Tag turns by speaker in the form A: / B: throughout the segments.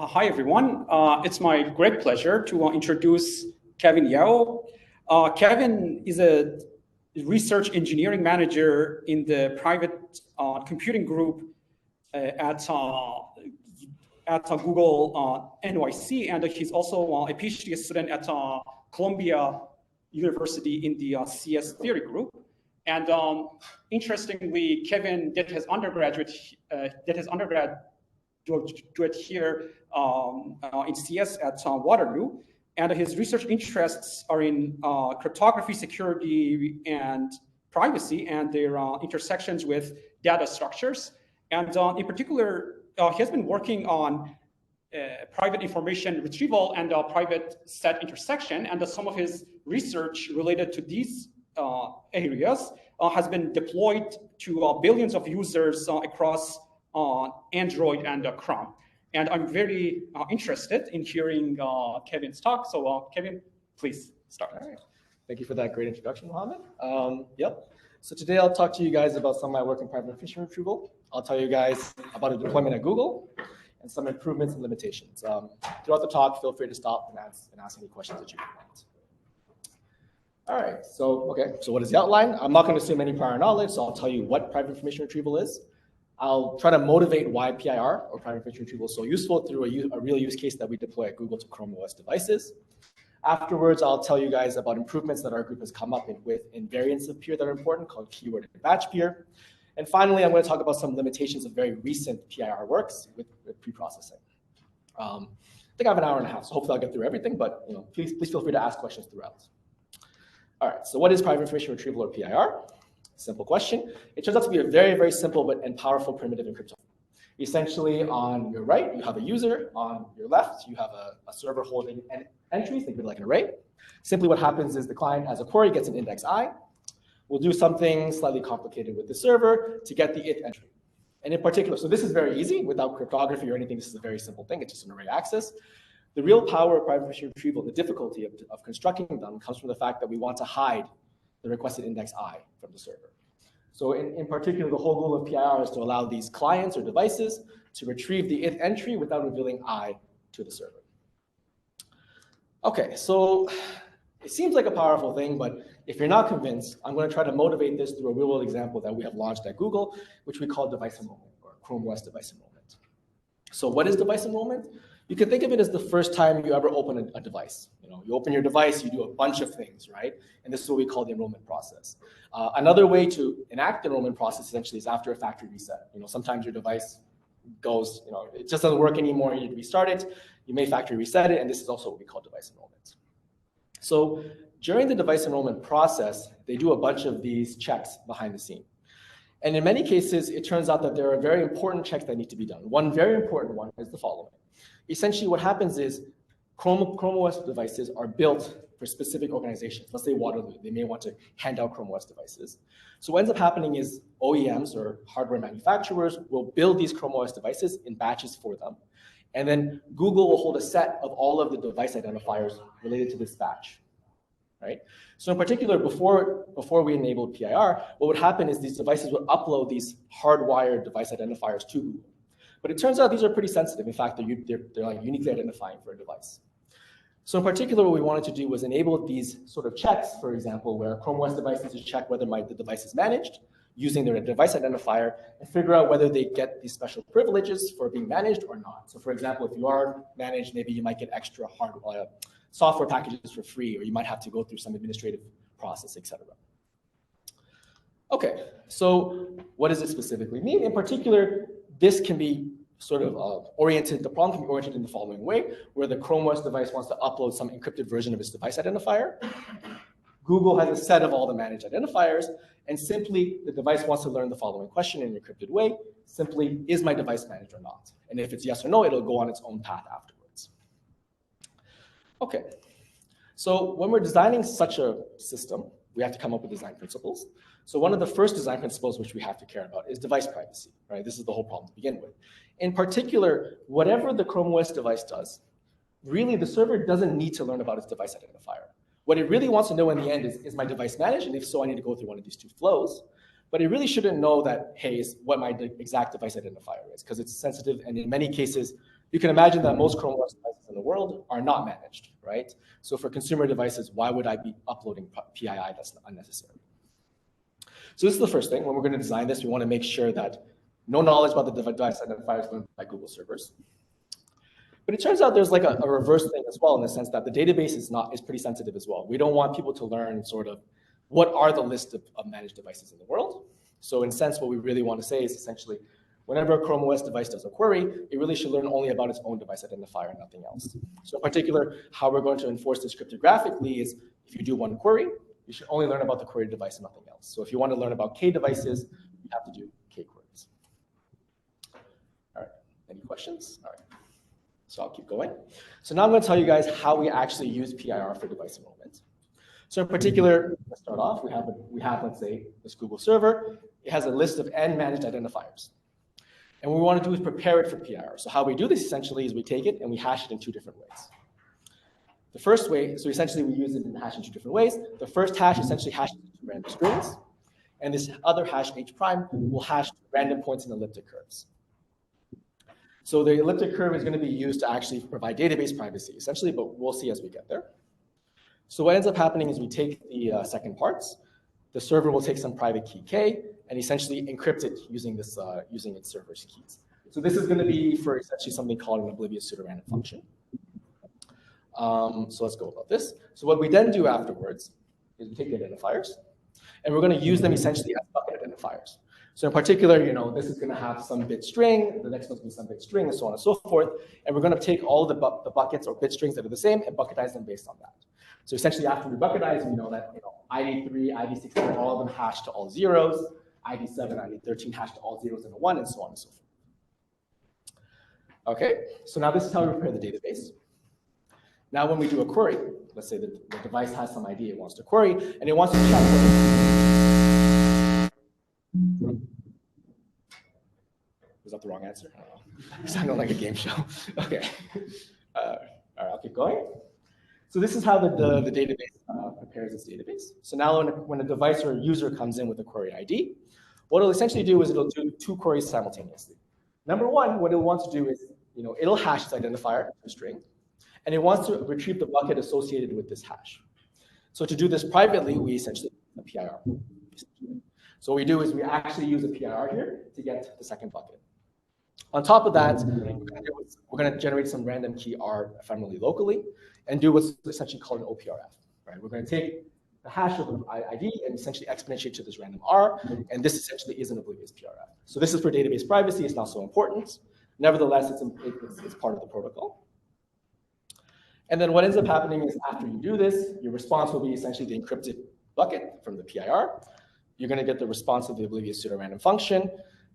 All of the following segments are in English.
A: Hi, everyone. It's my great pleasure to introduce Kevin Yao. Kevin is a research engineering manager in the private computing group at Google NYC, and he's also a PhD student at Columbia University in the CS theory group. And interestingly, Kevin did his undergrad here in CS at Waterloo, and his research interests are in cryptography, security, and privacy, and their intersections with data structures. And in particular, he has been working on private information retrieval and private set intersection, and some of his research related to these areas has been deployed to billions of users across Android and Chrome. And I'm very interested in hearing Kevin's talk. So Kevin, please start.
B: All right. Thank you for that great introduction, Mohammed. So today I'll talk to you guys about some of my work in private information retrieval. I'll tell you guys about a deployment at Google and some improvements and limitations. Throughout the talk, feel free to stop and ask any questions that you want. All right, so what is the outline? I'm not going to assume any prior knowledge, so I'll tell you what private information retrieval is. I'll try to motivate why PIR, or private information retrieval, is so useful through a real use case that we deploy at Google to Chrome OS devices. Afterwards, I'll tell you guys about improvements that our group has come up with in variants of peer that are important, called keyword and batch peer. And finally, I'm going to talk about some limitations of very recent PIR works with preprocessing. I think I have an hour and a half, so hopefully I'll get through everything, but please feel free to ask questions throughout. All right, so what is private information retrieval, or PIR? Simple question. It turns out to be a very, very simple and powerful primitive in cryptography. Essentially, on your right, you have a user. On your left, you have a server holding an entry, think of it like an array. Simply what happens is the client, as a query, gets an index I. We'll do something slightly complicated with the server to get the ith entry. And in particular, so this is very easy without cryptography or anything. This is a very simple thing. It's just an array access. The real power of private information retrieval, the difficulty of constructing them, comes from the fact that we want to hide the requested index I from the server. So in particular, the whole goal of PIR is to allow these clients or devices to retrieve the ith entry without revealing I to the server. Okay, so it seems like a powerful thing, but if you're not convinced, I'm going to try to motivate this through a real-world example that we have launched at Google, which we call device enrollment, or Chrome OS device enrollment. So what is device enrollment? You can think of it as the first time you ever open a device. You open your device, you do a bunch of things, right? And this is what we call the enrollment process. Another way to enact the enrollment process essentially is after a factory reset. Sometimes your device goes, it just doesn't work anymore, you need to restart it. You may factory reset it, and this is also what we call device enrollment. So during the device enrollment process, they do a bunch of these checks behind the scene. And in many cases, it turns out that there are very important checks that need to be done. One very important one is the following. Essentially, what happens is Chrome OS devices are built for specific organizations. Let's say Waterloo, they may want to hand out Chrome OS devices. So what ends up happening is OEMs, or hardware manufacturers, will build these Chrome OS devices in batches for them. And then Google will hold a set of all of the device identifiers related to this batch, right? So in particular, before we enabled PIR, what would happen is these devices would upload these hardwired device identifiers to Google. But it turns out these are pretty sensitive. In fact, they're like uniquely identifying for a device. So in particular, what we wanted to do was enable these sort of checks, for example, where Chrome OS devices to check whether the device is managed using their device identifier and figure out whether they get these special privileges for being managed or not. So for example, if you are managed, maybe you might get extra software packages for free, or you might have to go through some administrative process, etc. Okay, so what does it specifically mean? In particular, this can be sort of the problem can be oriented in the following way, where the Chrome OS device wants to upload some encrypted version of its device identifier. Google has a set of all the managed identifiers, and simply the device wants to learn the following question in an encrypted way, simply, is my device managed or not? And if it's yes or no, it'll go on its own path afterwards. Okay, so when we're designing such a system, we have to come up with design principles. So one of the first design principles which we have to care about is device privacy, right? This is the whole problem to begin with. In particular, whatever the Chrome OS device does, really the server doesn't need to learn about its device identifier. What it really wants to know in the end is my device managed? And if so, I need to go through one of these two flows. But it really shouldn't know that, hey, is what my exact device identifier is, because it's sensitive, and in many cases, You can imagine that most Chrome OS devices in the world are not managed, right? So for consumer devices, why would I be uploading PII that's unnecessary? So this is the first thing. When we're going to design this, we want to make sure that no knowledge about the device identifier is learned by Google servers. But it turns out there's like a reverse thing as well, in the sense that the database is pretty sensitive as well. We don't want people to learn sort of what are the list of managed devices in the world. So in a sense, what we really want to say is essentially, whenever a Chrome OS device does a query, it really should learn only about its own device identifier and nothing else. So in particular, how we're going to enforce this cryptographically is if you do one query, you should only learn about the query device and nothing else. So if you want to learn about K devices, you have to do K queries. All right, any questions? All right. So I'll keep going. So now I'm going to tell you guys how we actually use PIR for device enrollment. So in particular, let's start off. We have, let's say, this Google server. It has a list of n managed identifiers. And what we want to do is prepare it for PIR. So how we do this essentially is we take it and we hash it in two different ways. The first way, so essentially we use it in hash in two different ways. The first hash essentially hashes two random strings. And this other hash, h prime, will hash random points in elliptic curves. So the elliptic curve is going to be used to actually provide database privacy, essentially, but we'll see as we get there. So what ends up happening is we take the second parts. The server will take some private key k and essentially encrypt it using this using its server's keys. So this is going to be for essentially something called an oblivious pseudorandom function. So let's go about this. So what we then do afterwards is we take the identifiers, and we're going to use them essentially as bucket identifiers. So in particular, this is going to have some bit string, the next one's going to be some bit string, and so on and so forth. And we're going to take all the buckets or bit strings that are the same and bucketize them based on that. So essentially, after we bucketize, we know that ID3, ID16, all of them hash to all zeros, ID7, ID13 hash to all zeros and a 1, and so on and so forth. Okay, so now this is how we prepare the database. Now when we do a query, let's say the device has some ID it wants to query, and it wants to check was that the wrong answer? I don't know. It sounded like a game show. Okay. All right, I'll keep going. So this is how the database prepares its database. So now when a device or a user comes in with a query ID, what it'll essentially do is it'll do two queries simultaneously. Number one, what it'll want to do is, it'll hash its identifier, a string, and it wants to retrieve the bucket associated with this hash. So to do this privately, we essentially use a PIR. So what we do is we actually use a PIR here to get the second bucket. On top of that, we're going to generate some random key R ephemerally locally and do what's essentially called an OPRF. Right? We're going to take the hash of an ID and essentially exponentiate to this random R, and this essentially is an oblivious PRF. So this is for database privacy. It's not so important. Nevertheless, it's part of the protocol. And then what ends up happening is after you do this, your response will be essentially the encrypted bucket from the PIR. You're going to get the response of the oblivious pseudorandom function.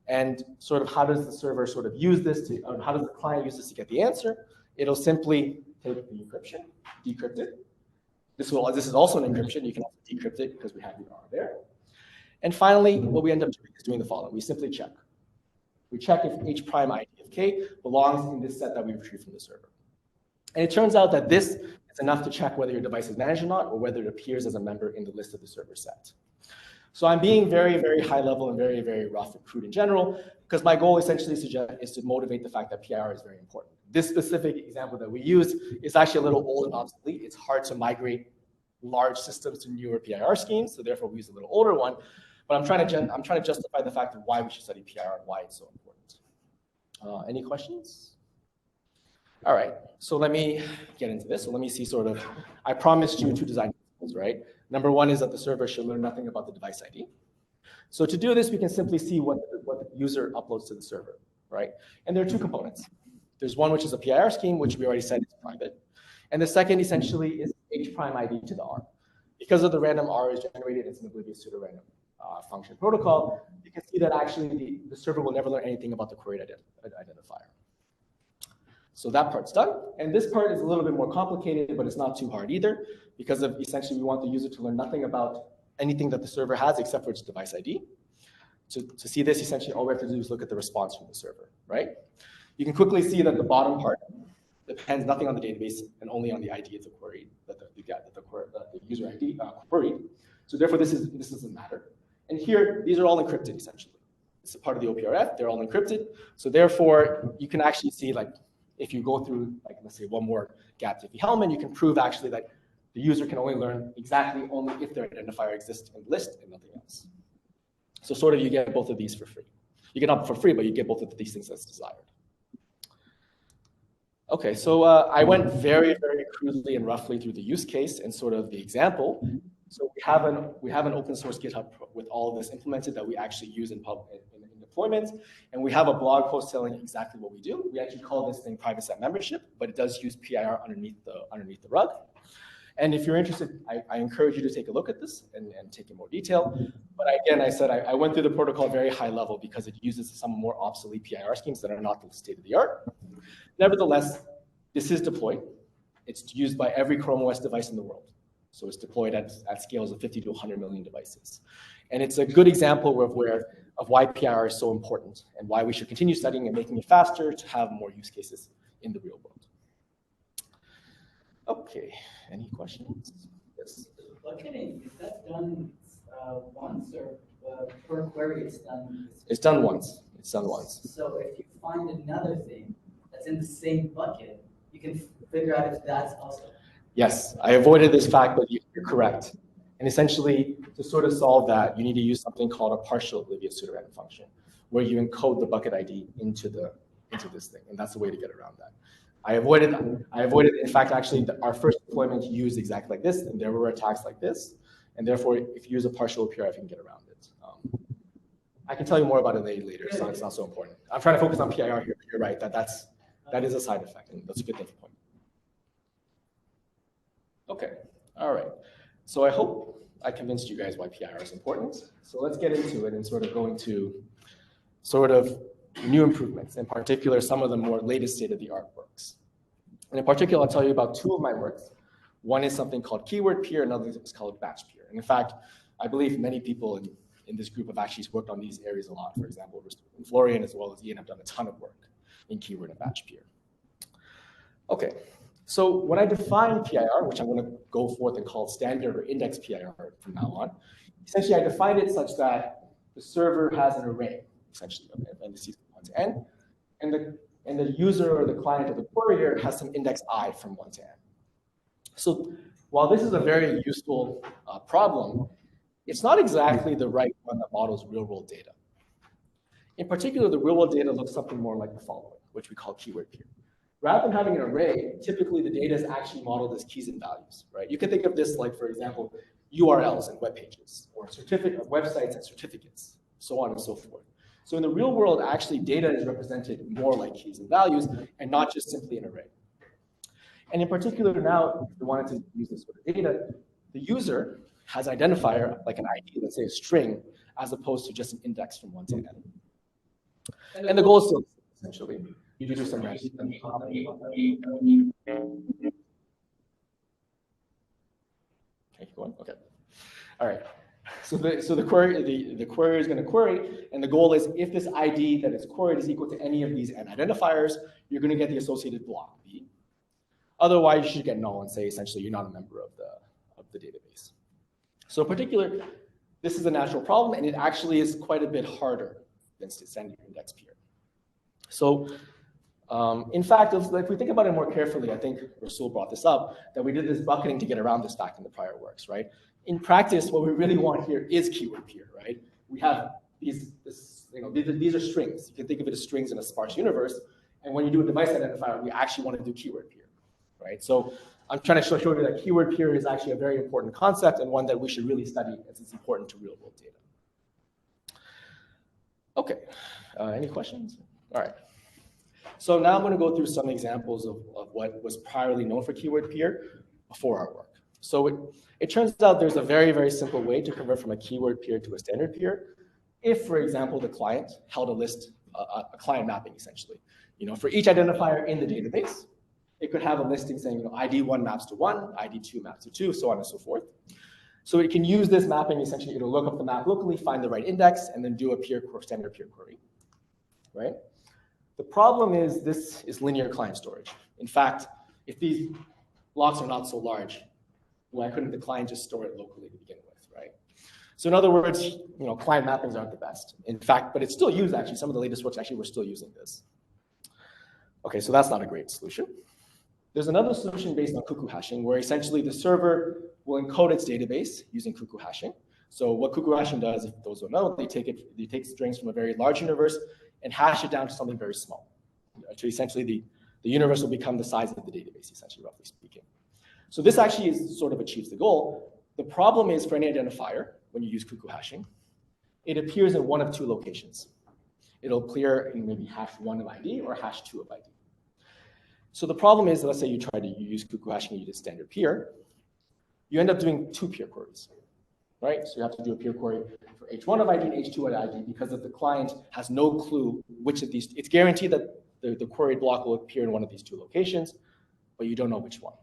B: And sort of how does the server sort of use this to, or how does the client use this to get the answer? It'll simply take the encryption, decrypt it. This is also an encryption. You can also decrypt it because we have the R there. And finally, what we end up doing is doing the following. We simply check. We check if h prime ID of k belongs in this set that we retrieved from the server. And it turns out that this is enough to check whether your device is managed or not, or whether it appears as a member in the list of the server set. So I'm being very, very high level and very, very rough and crude in general, because my goal essentially is to motivate the fact that PIR is very important. This specific example that we use is actually a little old and obsolete. It's hard to migrate large systems to newer PIR schemes, so therefore we use a little older one. But I'm trying to justify the fact of why we should study PIR and why it's so important. Any questions? All right, so let me get into this. So let me see sort of, I promised you two design principles, right? Number one is that the server should learn nothing about the device ID. So to do this, we can simply see what the user uploads to the server, right? And there are two components. There's one which is a PIR scheme, which we already said is private. And the second essentially is h prime ID to the R. Because of the random R is generated as an oblivious pseudorandom function protocol, you can see that actually the server will never learn anything about the query identifier. So that part's done. And this part is a little bit more complicated, but it's not too hard either, because of essentially we want the user to learn nothing about anything that the server has except for its device ID. To see this, essentially all we have to do is look at the response from the server, right? You can quickly see that the bottom part depends nothing on the database and only on the ID of the query that the user ID queried. So therefore, this doesn't matter. And here, these are all encrypted essentially. It's a part of the OPRF. They're all encrypted. So therefore, you can actually see like if you go through, like, let's say, one more gap-Diffie-Hellman, you can prove actually that the user can only learn exactly only if their identifier exists in the list and nothing else. So sort of you get both of these for free. You get not for free, but you get both of these things as desired. Okay, so I went very, very crudely and roughly through the use case and sort of the example. So we have an open source GitHub with all of this implemented that we actually use in deployment, and we have a blog post telling exactly what we do. We actually call this thing private set membership, but it does use PIR underneath the rug. And if you're interested, I encourage you to take a look at this and take in more detail. But again, I said I went through the protocol very high level because it uses some more obsolete PIR schemes that are not the state of the art. Nevertheless, this is deployed. It's used by every Chrome OS device in the world. So it's deployed at scales of 50 to 100 million devices. And it's a good example of why PIR is so important and why we should continue studying and making it faster to have more use cases in the real world. Okay, any questions? Yes.
C: Bucketing, is that done once or per query it's done?
B: It's done once. It's done once.
C: So if you find another thing that's in the same bucket, you can figure out if that's also.
B: Yes, I avoided this fact, but you're correct. And essentially, to sort of solve that, you need to use something called a partial oblivious pseudorandom function, where you encode the bucket ID into this thing, and that's the way to get around that. I avoided, in fact, actually, our first deployment used exactly like this, and there were attacks like this, and therefore, if you use a partial PIR, you can get around it. I can tell you more about it later, so it's not so important. I'm trying to focus on PIR here, but you're right, that is a side effect, and that's a good thing for point. Okay, all right. So I hope I convinced you guys why PIR is important. So let's get into it and sort of go into sort of new improvements, in particular, some of the more latest state-of-the-art works. And in particular, I'll tell you about two of my works. One is something called keyword peer, another is called batch peer. And in fact, I believe many people in this group have actually worked on these areas a lot. For example, Florian as well as Ian have done a ton of work in keyword and batch peer. Okay, so when I define PIR, which I'm going to go forth and call standard or index PIR from now on, essentially I define it such that the server has an array, essentially, of indices from 1 to n, and the user or the client or the courier has some index I from 1 to n. So while this is a very useful problem, it's not exactly the right one that models real-world data. In particular, the real-world data looks something more like the following, which we call keyword peer. Rather than having an array, typically the data is actually modeled as keys and values, right? You can think of this like, for example, URLs and web pages, or websites and certificates, so on and so forth. So in the real world, actually data is represented more like keys and values and not just simply an array. And in particular now, if we wanted to use this sort of data, the user has an identifier like an ID, let's say a string, as opposed to just an index from 1 to n. And the goal is still essentially, you do some math. Okay, keep going. Okay. All right. So the query is going to query, and the goal is if this ID that is queried is equal to any of these n identifiers, you're going to get the associated block B. Otherwise, you should get null and say essentially you're not a member of the database. So in particular, this is a natural problem, and it actually is quite a bit harder than standard index peer. So in fact, if we think about it more carefully, I think Rasul brought this up, that we did this bucketing to get around this fact in the prior works, right? In practice, what we really want here is keyword peer, right? We have these are strings. You can think of it as strings in a sparse universe. And when you do a device identifier, we actually want to do keyword peer, right? So I'm trying to show you that keyword peer is actually a very important concept and one that we should really study as it's important to real world data. Okay, any questions? All right. So now I'm going to go through some examples of what was priorly known for keyword peer before our work. So it turns out there's a very, very simple way to convert from a keyword peer to a standard peer. If, for example, the client held a list, a client mapping essentially, for each identifier in the database, it could have a listing saying, ID1 maps to 1, ID2 maps to 2, so on and so forth. So it can use this mapping essentially to look up the map locally, find the right index, and then do a standard peer query, right? The problem is this is linear client storage. In fact, if these blocks are not so large, why couldn't the client just store it locally to begin with, right? So in other words, client mappings aren't the best. In fact, but it's still used actually. Some of the latest works actually were still using this. Okay, so that's not a great solution. There's another solution based on cuckoo hashing, where essentially the server will encode its database using cuckoo hashing. So what cuckoo hashing does, if those don't know, they take strings from a very large universe and hash it down to something very small. So essentially the universe will become the size of the database, essentially, roughly speaking. So this actually sort of achieves the goal. The problem is for any identifier, when you use cuckoo hashing, it appears in one of two locations. It'll appear in maybe hash 1 of ID or hash 2 of ID. So the problem is, let's say you use cuckoo hashing, you did standard peer, you end up doing 2 peer queries, right? So you have to do a peer query for H1 of ID and H2 of ID because if the client has no clue which of these, it's guaranteed that the queried block will appear in one of these 2 locations, but you don't know which one.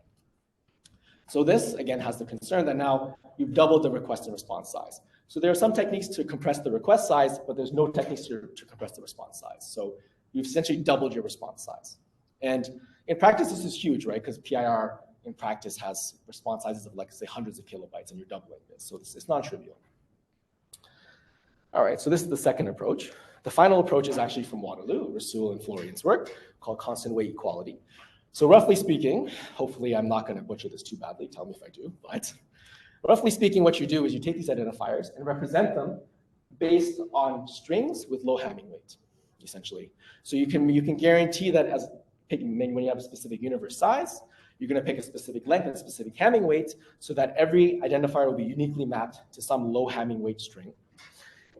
B: So this, again, has the concern that now you've doubled the request and response size. So there are some techniques to compress the request size, but there's no techniques to compress the response size. So you've essentially doubled your response size. And in practice, this is huge, right? Because PIR in practice has response sizes of, like, say, hundreds of kilobytes, and you're doubling this. So it's non-trivial. All right, so this is the second approach. The final approach is actually from Waterloo, Retrieval and Florian's work, called constant weight equality. So roughly speaking, hopefully I'm not going to butcher this too badly, tell me if I do, but roughly speaking, what you do is you take these identifiers and represent them based on strings with low Hamming weight, essentially. So you can guarantee that when you have a specific universe size, you're going to pick a specific length and specific Hamming weight so that every identifier will be uniquely mapped to some low Hamming weight string.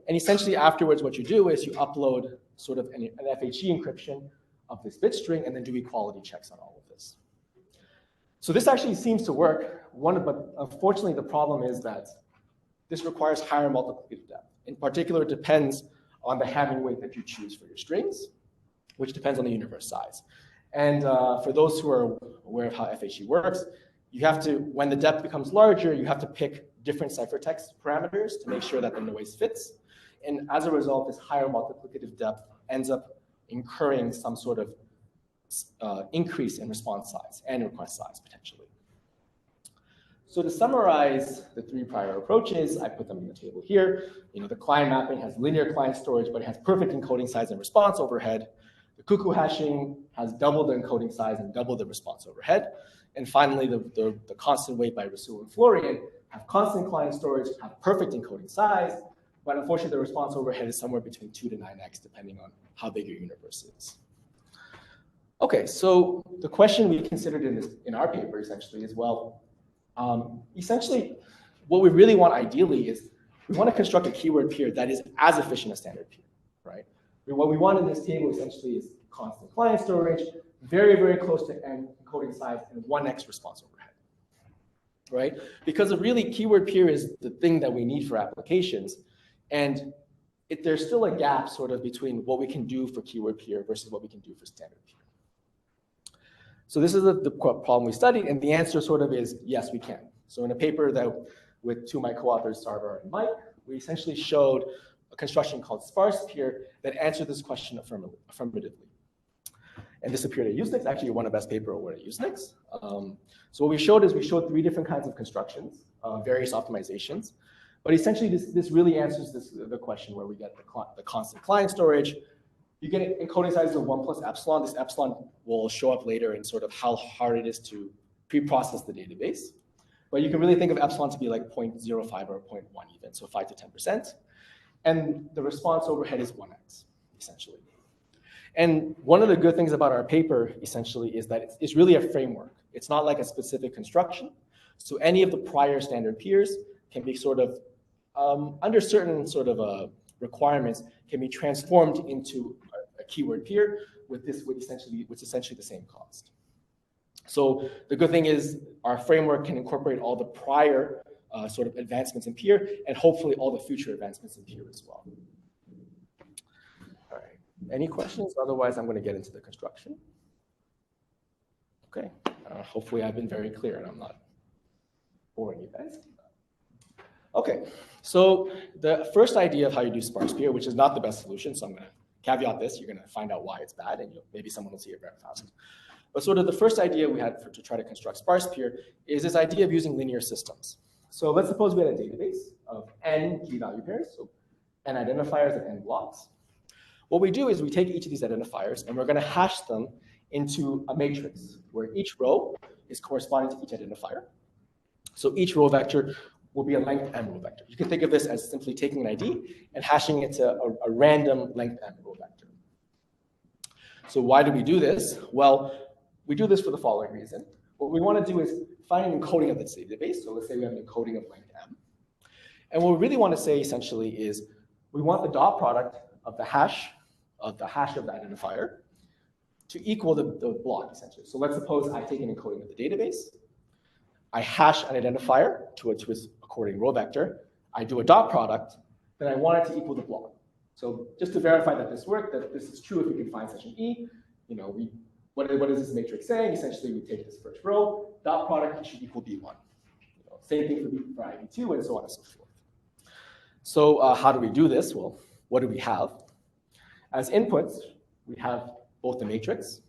B: And essentially afterwards, what you do is you upload sort of an FHE encryption of this bit string and then do equality checks on all of this. So this actually seems to work, but unfortunately the problem is that this requires higher multiplicative depth. In particular, it depends on the Hamming weight that you choose for your strings, which depends on the universe size. And for those who are aware of how FHE works, you have to, when the depth becomes larger, you have to pick different ciphertext parameters to make sure that the noise fits. And as a result, this higher multiplicative depth ends up incurring some sort of increase in response size and request size, potentially. So to summarize the 3 prior approaches, I put them in the table here. The client mapping has linear client storage, but it has perfect encoding size and response overhead. The cuckoo hashing has double the encoding size and double the response overhead. And finally, the constant weight by Retrieval and Florian have constant client storage, have perfect encoding size, but unfortunately, the response overhead is somewhere between 2 to 9x, depending on how big your universe is. Okay, so the question we considered in our paper essentially is, well, essentially, what we really want ideally is we want to construct a keyword peer that is as efficient as standard peer, right? What we want in this table essentially is constant client storage, very, very close to n encoding size, and 1x response overhead, right? Because really, keyword peer is the thing that we need for applications. And there's still a gap sort of between what we can do for keyword peer versus what we can do for standard peer. So this is the problem we studied, and the answer sort of is, yes, we can. So in a paper that with 2 of my co-authors, Sarvar and Mike, we essentially showed a construction called sparse peer that answered this question affirmatively. And this appeared at Usenix. Actually, you won a best paper award at Usenix. So what we showed is we showed 3 different kinds of constructions, various optimizations. But essentially, this really answers the question where we get the constant client storage. You get encoding sizes of 1 plus epsilon. This epsilon will show up later in sort of how hard it is to pre-process the database. But you can really think of epsilon to be like 0.05 or 0.1 even, so 5 to 10%. And the response overhead is 1x, essentially. And one of the good things about our paper, essentially, is that it's really a framework. It's not like a specific construction. So any of the prior standard peers can be sort of, under certain sort of requirements, can be transformed into a keyword peer with essentially the same cost. So the good thing is our framework can incorporate all the prior sort of advancements in peer and hopefully all the future advancements in peer as well. All right, any questions? Otherwise, I'm going to get into the construction. Okay, hopefully I've been very clear and I'm not boring you guys. Okay, so the first idea of how you do sparse peer, which is not the best solution, so I'm going to caveat this, you're going to find out why it's bad, and maybe someone will see it very fast. But sort of the first idea we had to try to construct sparse peer is this idea of using linear systems. So let's suppose we had a database of n key value pairs, so n identifiers and n blocks. What we do is we take each of these identifiers and we're going to hash them into a matrix where each row is corresponding to each identifier. So each row vector will be a length m row vector. You can think of this as simply taking an ID and hashing it to a random length m row vector. So why do we do this? Well, we do this for the following reason. What we want to do is find an encoding of this database. So let's say we have an encoding of length m. And what we really want to say essentially is we want the dot product of the hash of the identifier to equal the block essentially. So let's suppose I take an encoding of the database. I hash an identifier to its according row vector. I do a dot product, then I want it to equal the block. So just to verify that this worked, that this is true if we can find such an E, what is this matrix saying? Essentially, we take this first row, dot product should equal B1. Same thing for IB2 and so on and so forth. So how do we do this? Well, what do we have? As inputs, we have both the matrix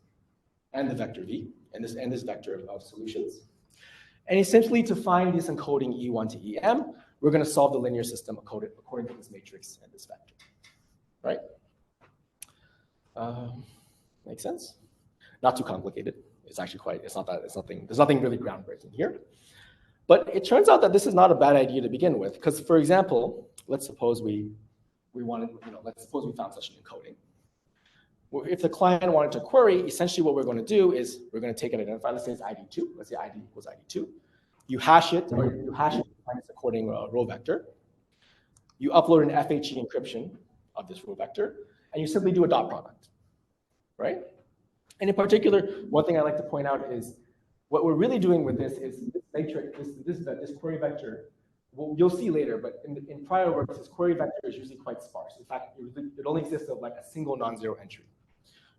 B: and the vector V, and this vector of solutions. And essentially, to find this encoding E1 to EM, we're going to solve the linear system according to this matrix and this vector, right? Makes sense? Not too complicated. It's actually there's nothing really groundbreaking here. But it turns out that this is not a bad idea to begin with, because for example, let's suppose we found such an encoding. If the client wanted to query, essentially what we're going to do is we're going to take an identifier. Let's say it's ID2. Let's say ID equals ID2. You hash it, to find its according row vector. You upload an FHE encryption of this row vector, and you simply do a dot product, right? And in particular, one thing I like to point out is what we're really doing with this is this matrix, this query vector. Well, you'll see later, but in prior works, this query vector is usually quite sparse. In fact, it only exists of like a single non-zero entry.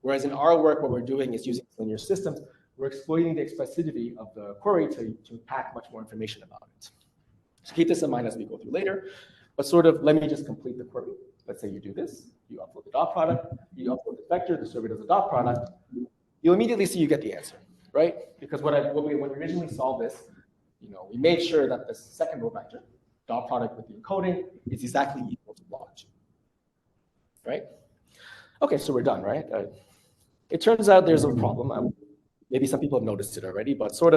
B: Whereas in our work, what we're doing is using linear systems. We're exploiting the expressivity of the query to pack much more information about it. So keep this in mind as we go through later. But sort of, let me just complete the query. Let's say you do this. You upload the dot product. You upload the vector. The server does a dot product. You'll immediately see you get the answer, right? Because when we originally solved this, we made sure that the second row vector, dot product with the encoding, is exactly equal to block 2, right? Okay, so we're done, right? It turns out there's a problem. Maybe some people have noticed it already, but so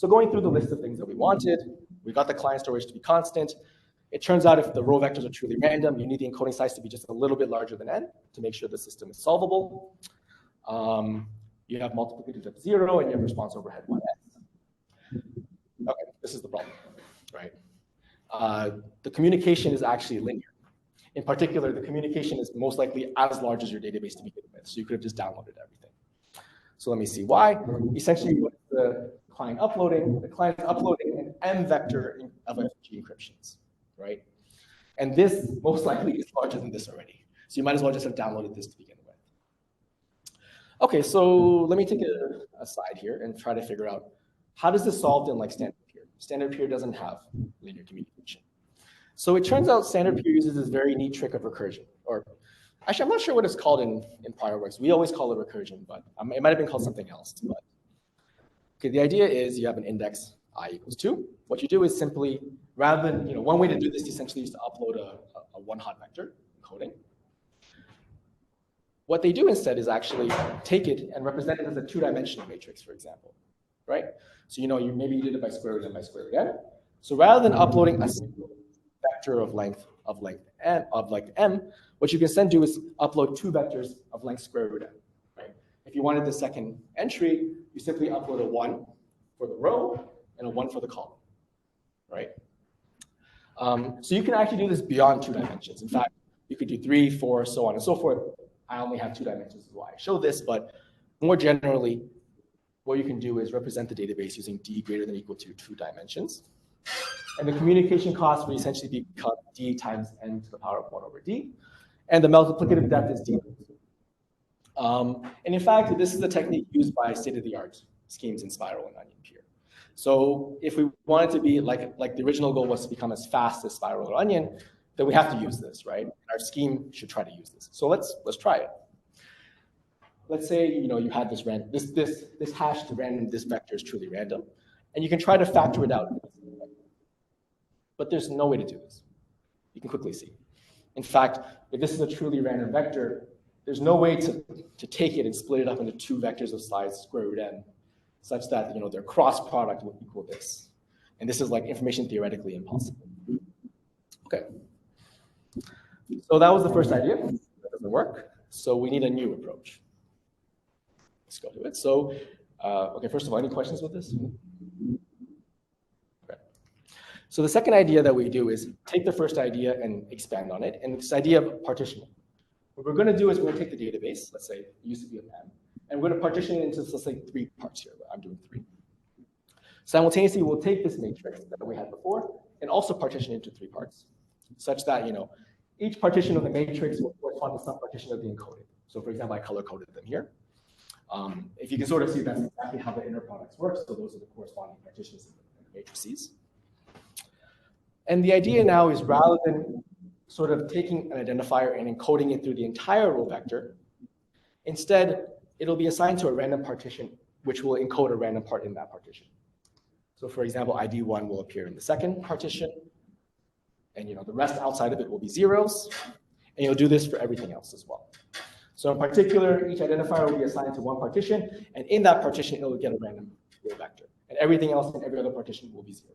B: going through the list of things that we wanted, we got the client storage to be constant. It turns out if the row vectors are truly random, you need the encoding size to be just a little bit larger than n to make sure the system is solvable. You have multiplicative of 0, and you have response overhead 1s. Okay, this is the problem, right? The communication is actually linear. In particular, the communication is most likely as large as your database to begin with, so you could have just downloaded everything. So let me see why. Essentially, what is the client uploading? The client is uploading an M vector of FG encryptions, right? And this most likely is larger than this already. So you might as well just have downloaded this to begin with. Okay, so let me take a side here and try to figure out how does this solve in like standard peer? Standard peer doesn't have linear communication. So it turns out standard peer uses this very neat trick of recursion. Or actually, I'm not sure what it's called in prior works. We always call it recursion, but it might have been called something else. But okay, the idea is you have an index I equals 2. What you do is simply, rather than, one way to do this essentially is to upload a one-hot vector encoding. What they do instead is actually take it and represent it as a two-dimensional matrix, for example, right? So maybe you did it by square root n by square root n. So rather than uploading a single vector of length m, what you can then do is upload 2 vectors of length square root n. Right? If you wanted the second entry, you simply upload a 1 for the row and a 1 for the column, right? So you can actually do this beyond 2 dimensions. In fact, you could do 3, 4, so on and so forth. I only have 2 dimensions is why I show this, but more generally, what you can do is represent the database using d greater than or equal to 2 dimensions. And the communication cost will essentially become d times n to the power of 1 over d. And the multiplicative depth is d. And in fact, this is the technique used by state-of-the-art schemes in Spiral and Onion Peer. So if we wanted to be like the original goal was to become as fast as Spiral or Onion, then we have to use this, right? Our scheme should try to use this. So let's try it. Let's say you had this hash to random, this vector is truly random, and you can try to factor it out. But there's no way to do this. You can quickly see. In fact, if this is a truly random vector, there's no way to take it and split it up into two vectors of size square root n, such that their cross product will equal this. And this is like information theoretically impossible. Okay. So that was the first idea. That doesn't work. So we need a new approach. Let's go to it. So, okay, first of all, any questions with this? Okay. So the second idea that we do is take the first idea and expand on it. And this idea of partitioning. What we're going to do is we're going to take the database, let's say it used to be a M, and we're going to partition it into, let's say, 3 parts here. I'm doing 3. Simultaneously, we'll take this matrix that we had before and also partition it into 3 parts, such that each partition of the matrix will correspond to some partition of the encoding. So for example, I color-coded them here. If you can sort of see, that's exactly how the inner products work. So those are the corresponding partitions in the matrices. And the idea now is, rather than sort of taking an identifier and encoding it through the entire row vector, instead, it'll be assigned to a random partition, which will encode a random part in that partition. So for example, ID1 will appear in the second partition, and the rest outside of it will be zeros, and you'll do this for everything else as well. So in particular, each identifier will be assigned to one partition, and in that partition, it will get a random row vector, and everything else in every other partition will be 0.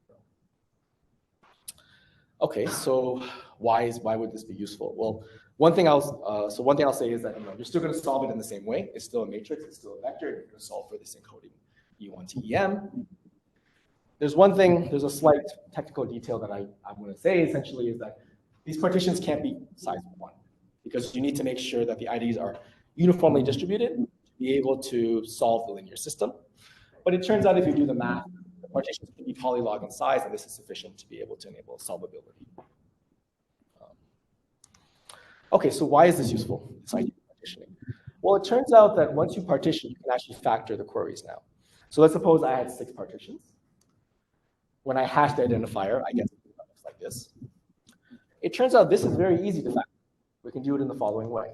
B: Okay, so why would this be useful? Well, one thing I'll say is that you're still going to solve it in the same way. It's still a matrix, it's still a vector. You're going to solve for this encoding E1 to EM. There's a slight technical detail that I'm going to say essentially is that these partitions can't be size 1 because you need to make sure that the IDs are uniformly distributed to be able to solve the linear system. But it turns out if you do the math, the partitions can be polylog in size, and this is sufficient to be able to enable solvability. Okay, so why is this useful, this idea of partitioning? Well, it turns out that once you partition, you can actually factor the queries now. So let's suppose I had 6 partitions. When I hash the identifier, I get something that looks like this. It turns out this is very easy to factor. We can do it in the following way,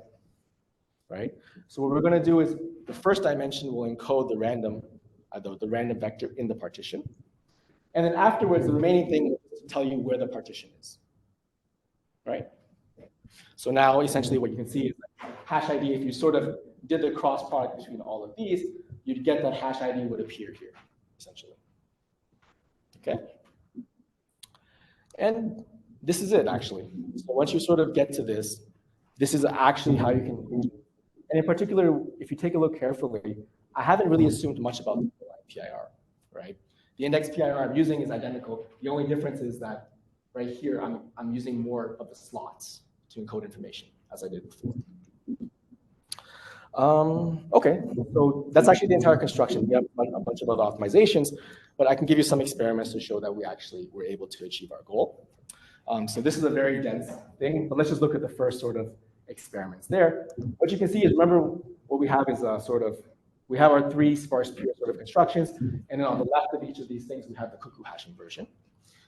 B: right? So what we're going to do is the first dimension will encode the random vector in the partition. And then afterwards, the remaining thing is to tell you where the partition is, right? So now essentially what you can see is that hash ID, if you sort of did the cross product between all of these, you'd get that hash ID would appear here, essentially. Okay? And this is it, actually. So once you sort of get to this is actually how you can, and in particular, if you take a look carefully, I haven't really assumed much about the PIR, right? The index PIR I'm using is identical. The only difference is that right here, I'm using more of the slots to encode information, as I did before. Okay, so that's actually the entire construction. We have a bunch of other optimizations, but I can give you some experiments to show that we actually were able to achieve our goal. So this is a very dense thing, but let's just look at the first sort of experiments there. What you can see is, remember, what we have is we have our 3 sparse pure sort of constructions, and then on the left of each of these things, we have the cuckoo hashing version.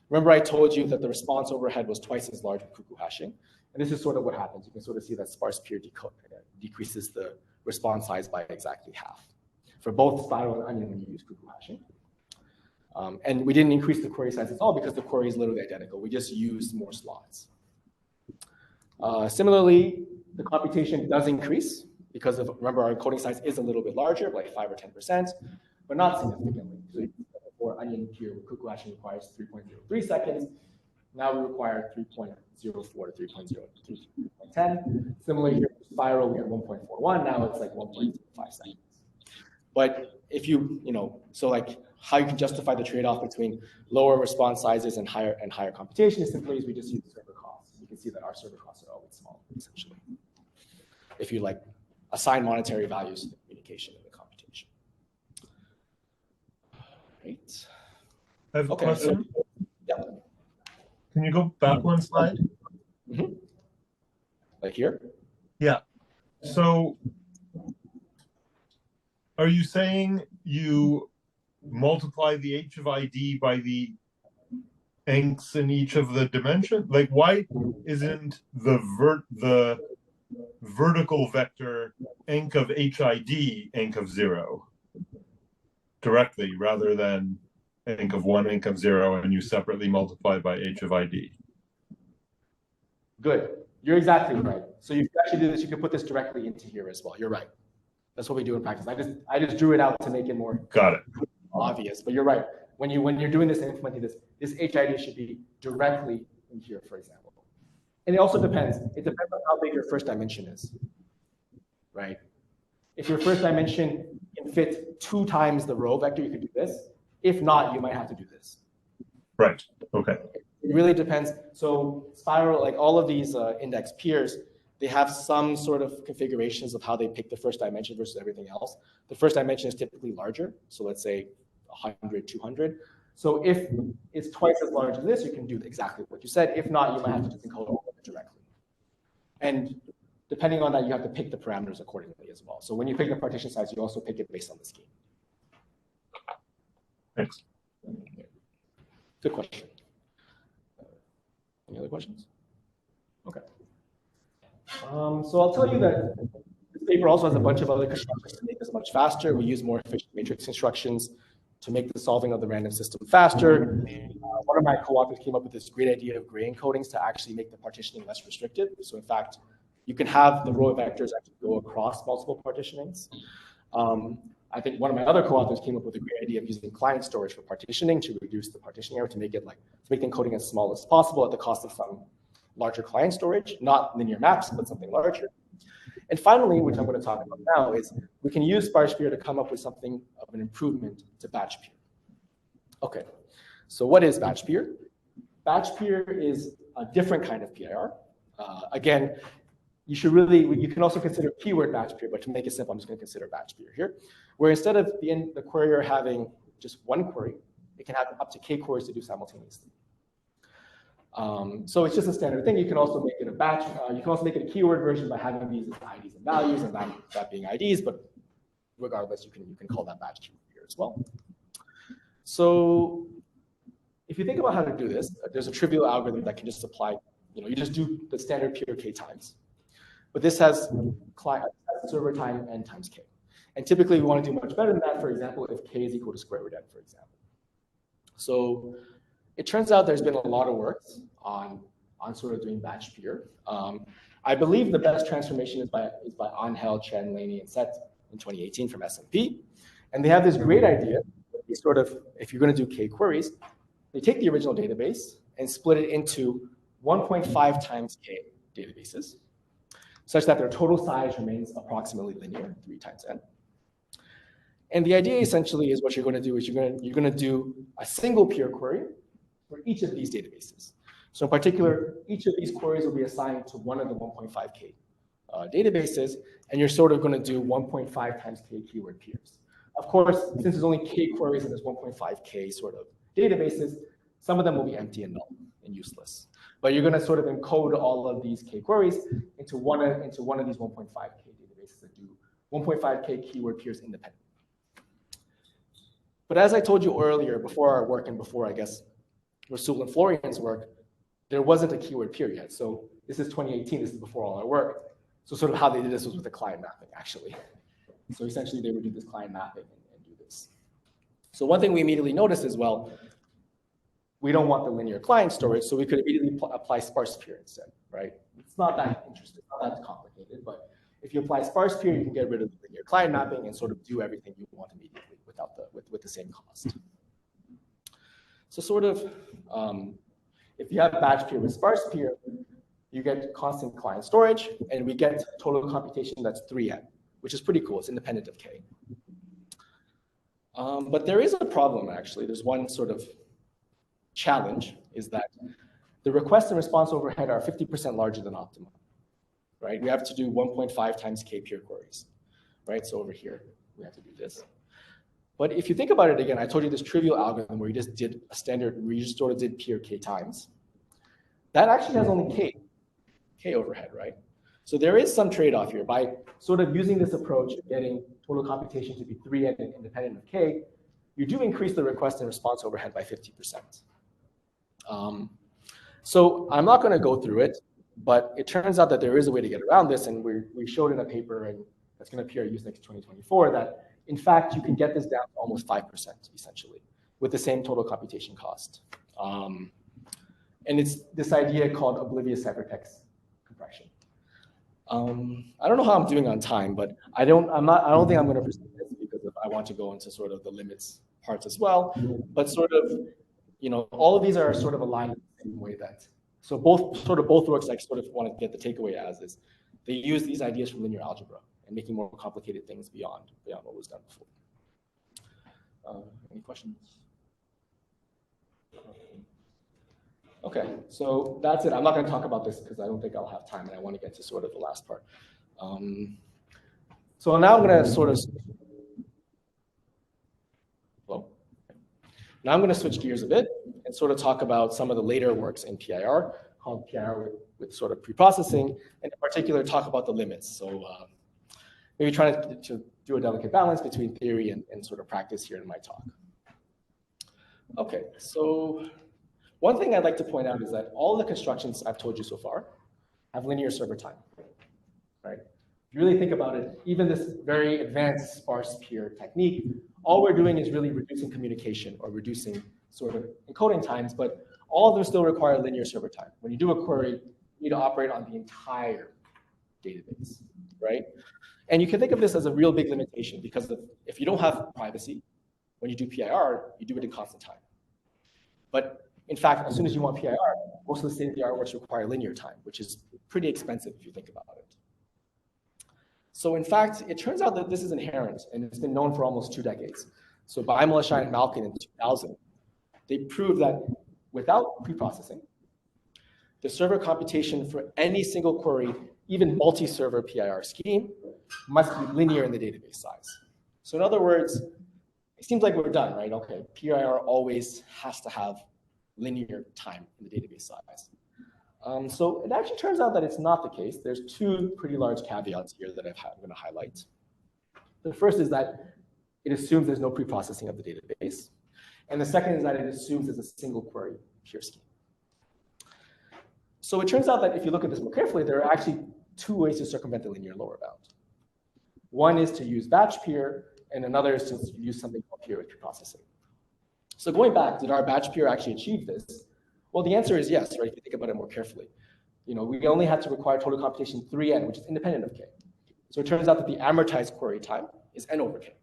B: Remember I told you that the response overhead was twice as large with cuckoo hashing, and this is sort of what happens. You can sort of see that sparse pure decreases the response size by exactly half for both spiral and onion when you use cuckoo hashing. And we didn't increase the query size at all because the query is literally identical. We just used more slots. Similarly, the computation does increase because of, remember, our encoding size is a little bit larger, like 5 or 10%, but not significantly. So before onion pure with cuckoo hashing requires 3.03 seconds. Now we require 3.04 to 3.10. Similarly here for spiral, we have 1.41. Now it's like 1.05 seconds. But if so like how you can justify the trade-off between lower response sizes and higher computation is simply as we just use server costs. You can see that our server costs are always small, essentially. If you like assign monetary values to the communication and the computation. Right.
D: I have a question.
B: Yeah.
D: Can you go back one slide?
B: Mm-hmm. Like here?
D: Yeah. So are you saying you multiply the h of ID by the encs in each of the dimensions? Like, why isn't the vertical vector enc of HID enc of 0 directly, rather than enc of 1, enc of 0, and you separately multiply by h of ID?
B: Good. You're exactly right. So you can actually do this. You can put this directly into here as well. You're right. That's what we do in practice. I just drew it out to make it more
D: Got it.
B: obvious. But you're right. When you're doing this and implementing this HID should be directly in here, for example. And it also depends. It depends on how big your first dimension is, right? If your first dimension can fit 2 times the row vector, you could do this. If not, you might have to do this.
D: Right. Okay.
B: It really depends. So spiral, like all of these index peers, they have some sort of configurations of how they pick the first dimension versus everything else. The first dimension is typically larger. So let's say 100, 200. So if it's twice as large as this, you can do exactly what you said. If not, you might have to just encode all of it directly. And depending on that, you have to pick the parameters accordingly as well. So when you pick the partition size, you also pick it based on the scheme.
D: Thanks.
B: Good question. Any other questions? Okay. So I'll tell you that this paper also has a bunch of other constructions to make this much faster. We use more efficient matrix instructions to make the solving of the random system faster. One of my co-authors came up with this great idea of gray encodings to actually make the partitioning less restrictive. So in fact, you can have the row vectors actually go across multiple partitionings. I think one of my other co-authors came up with a great idea of using client storage for partitioning to reduce the partition error, to make it to make the encoding as small as possible at the cost of some larger client storage, not linear maps, but something larger. And finally, which I'm going to talk about now, is we can use sparse peer to come up with something of an improvement to batch peer. Okay, so what is batch peer? Batch peer is a different kind of PIR. Again, you can also consider keyword batch peer, but to make it simple, I'm just going to consider batch peer here, where instead of the querier having just one query, it can have up to k queries to do simultaneously. So it's just a standard thing. You can also make it a batch. You can also make it a keyword version by having these as IDs and values, and that being IDs. But regardless, you can call that batch keyword as well. So if you think about how to do this, there's a trivial algorithm that can just apply. You just do the standard peer k times. But this has server time n times k. And typically, we want to do much better than that. For example, if k is equal to square root n, for example. So it turns out there's been a lot of work on sort of doing batch peer. I believe the best transformation is by Angel, Chen, Laney, and Set in 2018 from SMP. And they have this great idea. If you're going to do k queries, they take the original database and split it into 1.5 times k databases, such that their total size remains approximately linear, 3 times n. And the idea essentially is what you're going to do is you're going to do a single peer query for each of these databases. So in particular, each of these queries will be assigned to one of the 1.5k databases, and you're sort of going to do 1.5 times k keyword peers. Of course, since there's only k queries in this 1.5k sort of databases, some of them will be empty and null and useless. But you're going to sort of encode all of these k queries into one of these 1.5k databases that do 1.5k keyword peers independently. But as I told you earlier, before our work and before, I guess, Rasul and Florian's work, there wasn't a keyword peer yet. So this is 2018. This is before all our work. So sort of how they did this was with the client mapping, actually. So essentially, they would do this client mapping and do this. So one thing we immediately noticed is, well, we don't want the linear client storage, so we could immediately apply sparse peer instead, right? It's not that interesting, not that complicated, but if you apply sparse peer, you can get rid of the linear client mapping and sort of do everything you want immediately with the same cost. So sort of, if you have batch peer with sparse peer, you get constant client storage, and we get total computation that's 3n, which is pretty cool. It's independent of k. But there is a problem, actually. There's one sort of challenge, is that the request and response overhead are 50% larger than optimum, right? We have to do 1.5 times k peer queries, right? So over here, we have to do this. But if you think about it again, I told you this trivial algorithm where you just did a standard, where you just sort of did peer k times. That actually has only k overhead, right? So there is some trade-off here. By sort of using this approach of getting total computation to be 3n independent of k, you do increase the request and response overhead by 50%. So I'm not going to go through it, but it turns out that there is a way to get around this, and we showed in a paper, and that's going to appear at Usenex 2024, that in fact you can get this down to almost 5%, essentially, with the same total computation cost. And it's this idea called oblivious ciphertext correction. I don't know how I'm doing on time, but I don't think I'm going to present this because I want to go into sort of the limits parts as well. But sort of, all of these are sort of aligned in the same way that, so both works I sort of want to get the takeaway as is they use these ideas from linear algebra and making more complicated things beyond what was done before. Any questions? Okay, so that's it. I'm not going to talk about this because I don't think I'll have time, and I want to get to sort of the last part. So now I'm going to sort of, now I'm going to switch gears a bit and sort of talk about some of the later works in PIR, called PIR with sort of preprocessing, and in particular talk about the limits. So maybe try to do a delicate balance between theory and sort of practice here in my talk. Okay, so one thing I'd like to point out is that all the constructions I've told you so far have linear server time, right? If you really think about it, even this very advanced sparse peer technique, all we're doing is really reducing communication or reducing sort of encoding times, but all of them still require linear server time. When you do a query, you need to operate on the entire database, right? And you can think of this as a real big limitation because if you don't have privacy, when you do PIR, you do it in constant time. But in fact, as soon as you want PIR, most of the state-of-the-art works require linear time, which is pretty expensive if you think about it. So in fact, it turns out that this is inherent, and it's been known for almost 2 decades. So by Malashine and Malkin in 2000, they proved that without preprocessing, the server computation for any single query, even multi-server PIR scheme, must be linear in the database size. So in other words, it seems like we're done, right? Okay, PIR always has to have linear time in the database size. So it actually turns out that it's not the case. There's 2 pretty large caveats here that I'm going to highlight. The first is that it assumes there's no preprocessing of the database. And the second is that it assumes there's a single query peer scheme. So it turns out that if you look at this more carefully, there are actually 2 ways to circumvent the linear lower bound. One is to use batch peer, and another is to use something called peer with preprocessing. So going back, did our batch peer actually achieve this? Well, the answer is yes, right? If you think about it more carefully. We only had to require total computation 3n, which is independent of k. So it turns out that the amortized query time is n over k.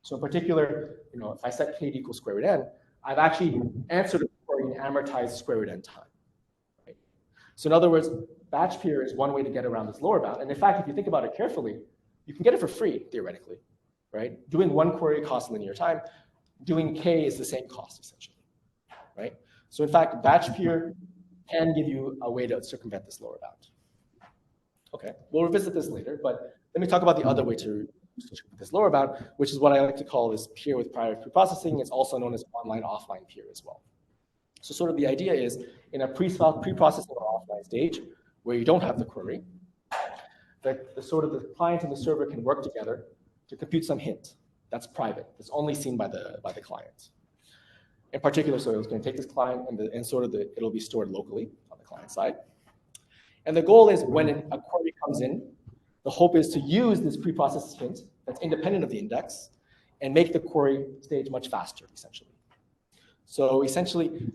B: So in particular, if I set k to equal square root n, I've actually answered a query in amortized square root n time. Right? So in other words, batch peer is one way to get around this lower bound. And in fact, if you think about it carefully, you can get it for free, theoretically. Right? Doing one query costs linear time. Doing k is the same cost, essentially. Right? So in fact, batch peer can give you a way to circumvent this lower bound. Okay, we'll revisit this later, but let me talk about the other way to circumvent this lower bound, which is what I like to call this peer with prior preprocessing. It's also known as online-offline peer as well. So sort of the idea is in a preprocessing or offline stage where you don't have the query, that the client and the server can work together to compute some hint that's private, that's only seen by the client. In particular, so it's going to take this client and it'll be stored locally on the client side. And the goal is when a query comes in, the hope is to use this preprocessed hint that's independent of the index and make the query stage much faster, essentially. So essentially,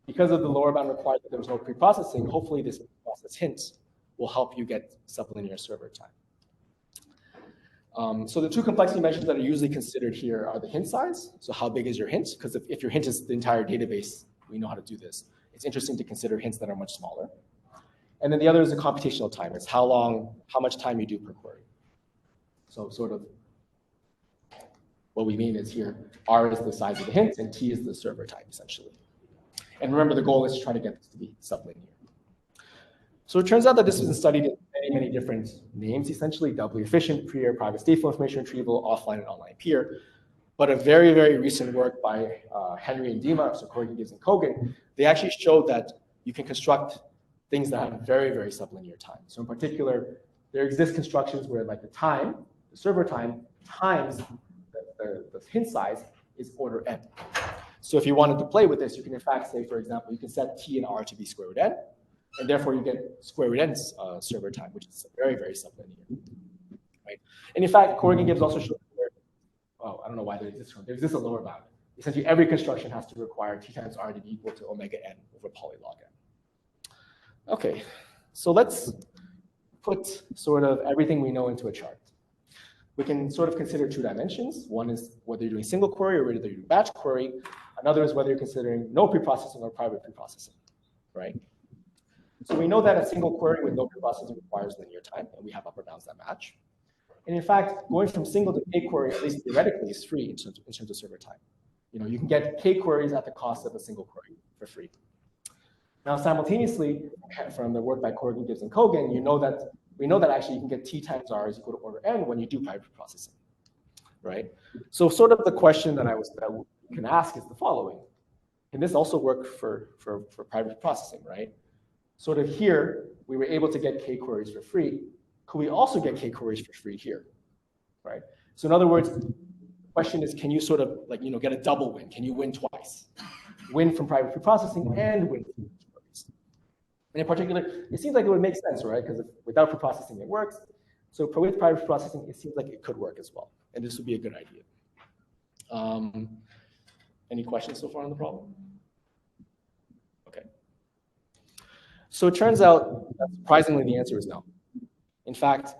B: because of the lower bound required that there was no preprocessing, hopefully this preprocessed hint will help you get sublinear server time. So the 2 complexity measures that are usually considered here are the hint size. So how big is your hint? Because if your hint is the entire database, we know how to do this. It's interesting to consider hints that are much smaller. And then the other is the computational time. It's how much time you do per query. So sort of what we mean is here, R is the size of the hint and T is the server time, essentially. And remember, the goal is to try to get this to be sublinear. So it turns out that this was studied in many different names, essentially doubly efficient peer, private stateful information retrieval, offline and online peer. But a very, very recent work by Henry and Dima, so Corrigan, Gibbs, and Kogan, they actually showed that you can construct things that have very, very sublinear time. So in particular, there exist constructions where like the server time times the hint size is order n. So if you wanted to play with this, you can in fact say, for example, you can set T and R to be square root n, and therefore you get square root n's server time, which is very, very sublinear, right? And in fact, Corrigan Gibbs also showed where, I don't know why there exists a lower bound. Essentially, every construction has to require T times R to be equal to omega n over polylog n. Okay, So let's put sort of everything we know into a chart. We can sort of consider two dimensions. One is whether you're doing single query or whether you're doing batch query. Another is whether you're considering no preprocessing or private preprocessing, right? So we know that a single query with no preprocessing requires linear time, and we have upper bounds that match. And in fact, going from single to k query, at least theoretically, is free in terms of server time. You can get k queries at the cost of a single query for free. Now, simultaneously, from the work by Corrigan, Gibbs, and Kogan, we know that actually you can get t times r is equal to order n when you do private processing, right? So sort of the question that we can ask is the following. Can this also work for private processing, right? Sort of here, we were able to get k queries for free. Could we also get k queries for free here, right? So in other words, the question is, can you sort of get a double win? Can you win twice? Win from private preprocessing and win from queries. And in particular, it seems like it would make sense, right? Because without preprocessing, it works. So with private preprocessing, it seems like it could work as well. And this would be a good idea. Any questions so far on the problem? Okay. So it turns out that surprisingly, the answer is no. In fact,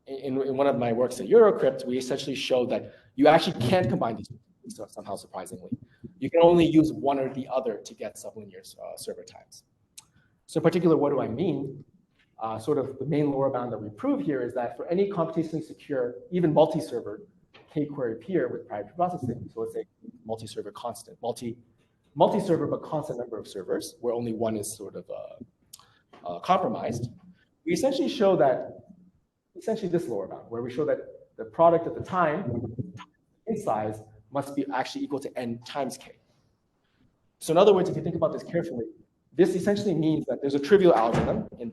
B: in one of my works at Eurocrypt, we essentially showed that you actually can't combine these two somehow, surprisingly. You can only use one or the other to get sublinear server times. So in particular, what do I mean? Sort of the main lower bound that we prove here is that for any computationally secure, even multi-server k-query peer with private processing, so let's say multi-server constant, multi-server but constant number of servers, where only one is sort of compromised, we essentially show that, this lower bound, where we show that the product at the time in size must be actually equal to n times k. So in other words, if you think about this carefully, this essentially means that there's a trivial algorithm in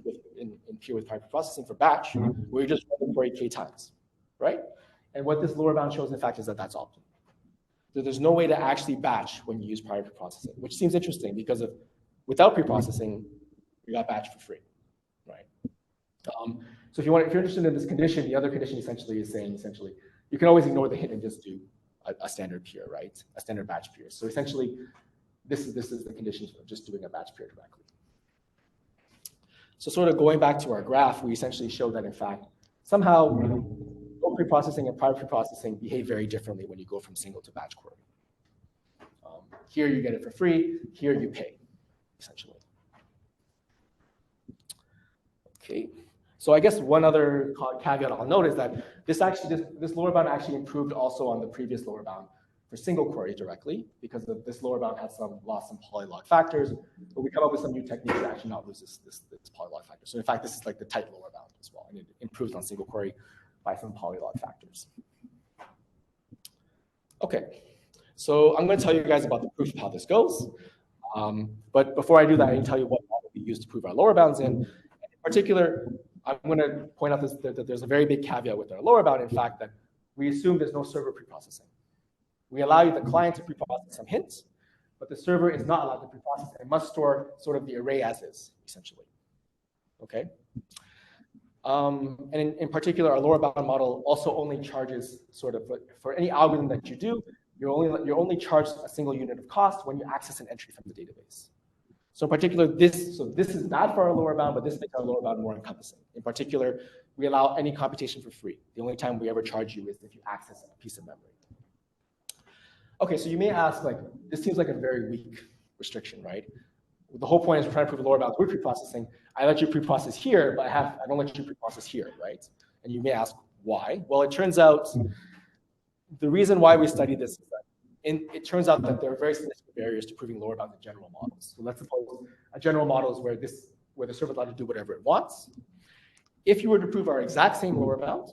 B: peer with private processing for batch, where you just run the query k times, right? And what this lower bound shows, in fact, is that that's optimal. So there's no way to actually batch when you use private processing, which seems interesting because without preprocessing, you got batch for free, right? So if you're interested in this condition, the other condition essentially is saying, you can always ignore the hint and just do a standard peer, right? A standard batch peer. So essentially, this is the condition of just doing a batch peer directly. So sort of going back to our graph, we essentially show that in fact, somehow both preprocessing and private preprocessing behave very differently when you go from single to batch query. Here you get it for free, here you pay, essentially. Okay. So I guess one other caveat I'll note is that this lower bound actually improved also on the previous lower bound for single query directly, because this lower bound had lost some polylog factors, but we come up with some new techniques to actually not lose this polylog factor. So in fact, this is like the tight lower bound as well, and it improves on single query by some polylog factors. Okay, so I'm going to tell you guys about the proof of how this goes. But before I do that, I need to tell you what model we use to prove our lower bounds in. In particular, I'm going to point out that there's a very big caveat with our lower bound, in fact, that we assume there's no server preprocessing. We allow the client to preprocess some hints, but the server is not allowed to preprocess. It must store sort of the array as is, essentially. Okay? And in particular, our lower bound model also only charges sort of, for any algorithm that you do, you're only charged a single unit of cost when you access an entry from the database. So in particular, this is bad for our lower bound, but this makes our lower bound more encompassing. In particular, we allow any computation for free. The only time we ever charge you is if you access a piece of memory. Okay, so you may ask, like, this seems like a very weak restriction, right? The whole point is we're trying to prove a lower bound through preprocessing. I let you preprocess here, but I don't let you preprocess here, right? And you may ask why. Well, it turns out the reason why we study this is that it turns out that there are very significant barriers to proving lower bounds in general models. So let's suppose a general model is where the server is allowed to do whatever it wants. If you were to prove our exact same lower bound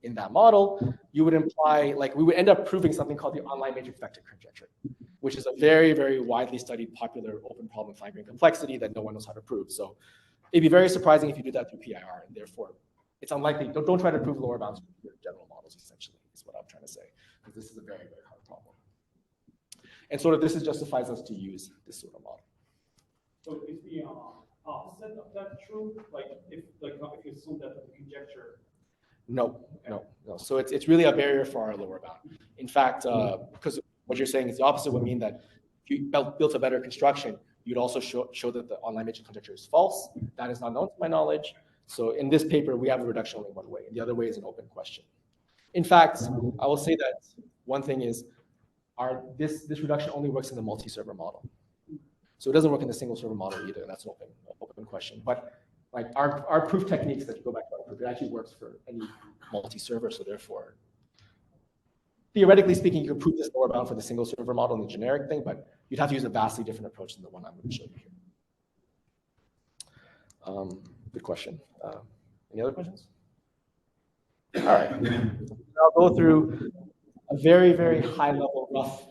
B: in that model, you would imply, like, we would end up proving something called the online matrix vector conjecture, which is a very, very widely studied, popular open problem fine-grained complexity that no one knows how to prove. So it'd be very surprising if you do that through PIR, and therefore it's unlikely. Don't try to prove lower bounds for general models, essentially, is what I'm trying to say, because this is a very, very hard problem. And sort of this justifies us to use this sort of model.
A: So is the opposite of that true? Like if you assume that the conjecture.
B: No. So it's really a barrier for our lower bound. In fact, because what you're saying is the opposite would mean that if you built a better construction, You'd also show that the online image conjecture is false. That is not known to my knowledge. So in this paper, we have a reduction only one way, and the other way is an open question. In fact, I will say that one thing is this reduction only works in the multi-server model. So it doesn't work in the single server model either. That's an open question. But like our proof techniques that you go back to our proof, it actually works for any multi-server. So therefore, theoretically speaking, you could prove this lower bound for the single server model and the generic thing, but you'd have to use a vastly different approach than the one I'm going to show you here. Good question. Any other questions? All right. I'll go through a very, very high-level, rough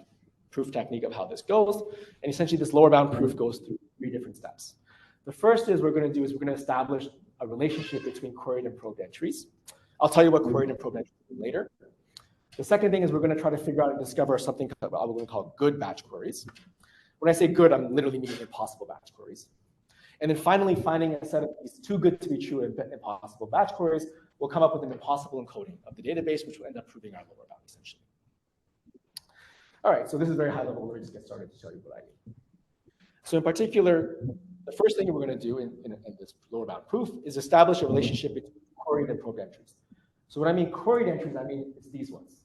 B: proof technique of how this goes. And essentially, this lower bound proof goes through 3 different steps. The first is we're going to establish a relationship between queried and probed entries. I'll tell you what queried and probed entries are later. The second thing is we're going to try to figure out and discover something we're going to call good batch queries. When I say good, I'm literally meaning impossible batch queries. And then finally, finding a set of these too good to be true and impossible batch queries, we'll come up with an impossible encoding of the database, which will end up proving our lower bound, essentially. All right, so this is very high level. Let me just get started to tell you what I mean. So in particular, the first thing we're going to do in this lower bound proof is establish a relationship between queried and probed entries. So when I mean queried entries, I mean it's these ones.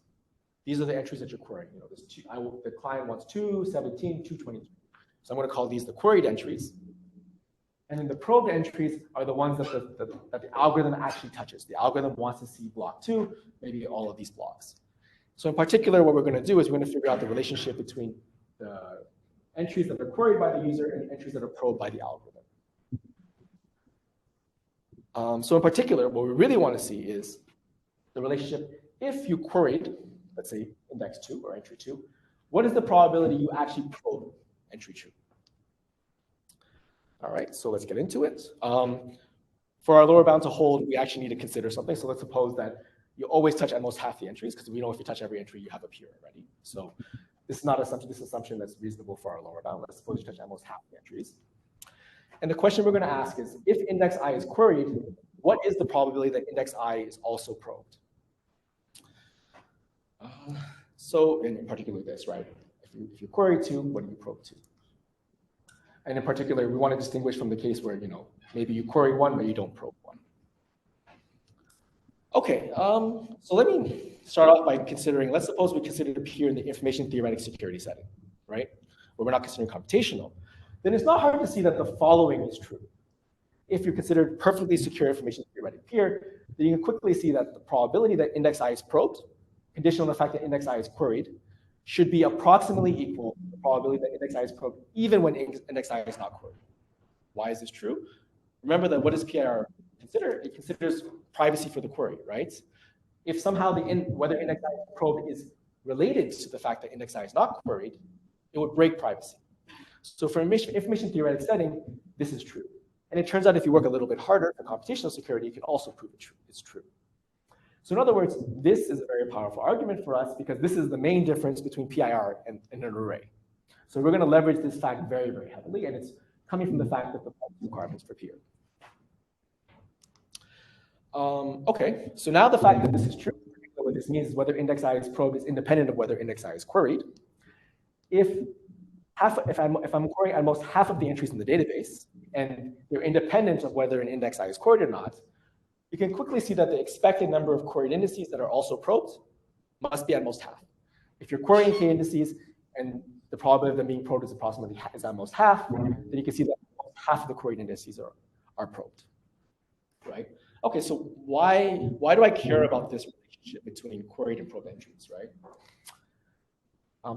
B: These are the entries that you're querying. You know, the client wants 217, 223. So I'm going to call these the queried entries. And then the probed entries are the ones that the algorithm actually touches. The algorithm wants to see block 2, maybe all of these blocks. So in particular, what we're going to do is we're going to figure out the relationship between the entries that are queried by the user and entries that are probed by the algorithm. So in particular, what we really want to see is the relationship. If you queried, let's say index 2 or entry 2, what is the probability you actually probe entry 2? All right, so let's get into it. For our lower bound to hold, we actually need to consider something. So let's suppose that you always touch at most half the entries, because we know if you touch every entry, you have a peer already. So this is not assumption, this is assumption that's reasonable for our lower bound. Let's suppose you touch at most half the entries. And the question we're going to ask is, if index I is queried, what is the probability that index I is also probed? So in particular this, right? If you query 2, what do you probe 2? And in particular, we want to distinguish from the case where, you know, maybe you query 1, but you don't probe 1. Okay, so let me start off by considering, let's suppose we consider it here in the information theoretic security setting, right? Where we're not considering computational. Then it's not hard to see that the following is true. If you consider perfectly secure information theoretic peer, then you can quickly see that the probability that index I is probed, conditional on the fact that index I is queried, should be approximately equal to the probability that index I is probed, even when index I is not queried. Why is this true? Remember that what does PIR consider? It considers privacy for the query, right? If somehow whether index I is probed is related to the fact that index I is not queried, it would break privacy. So for information theoretic setting, this is true. And it turns out if you work a little bit harder for computational security, you can also prove it's true. So in other words, this is a very powerful argument for us because this is the main difference between PIR and an array. So we're going to leverage this fact very, very heavily, and it's coming from the fact that the requirements for peer. Okay, so now the fact that this is true, what this means is whether index I is probed is independent of whether index I is queried. If I'm querying at most half of the entries in the database, and they're independent of whether an index I is queried or not, you can quickly see that the expected number of queried indices that are also probed must be at most half. If you're querying k indices and the probability of them being probed is at most half, then you can see that half of the queried indices are probed, right? Okay, so why do I care about this relationship between queried and probed entries, right?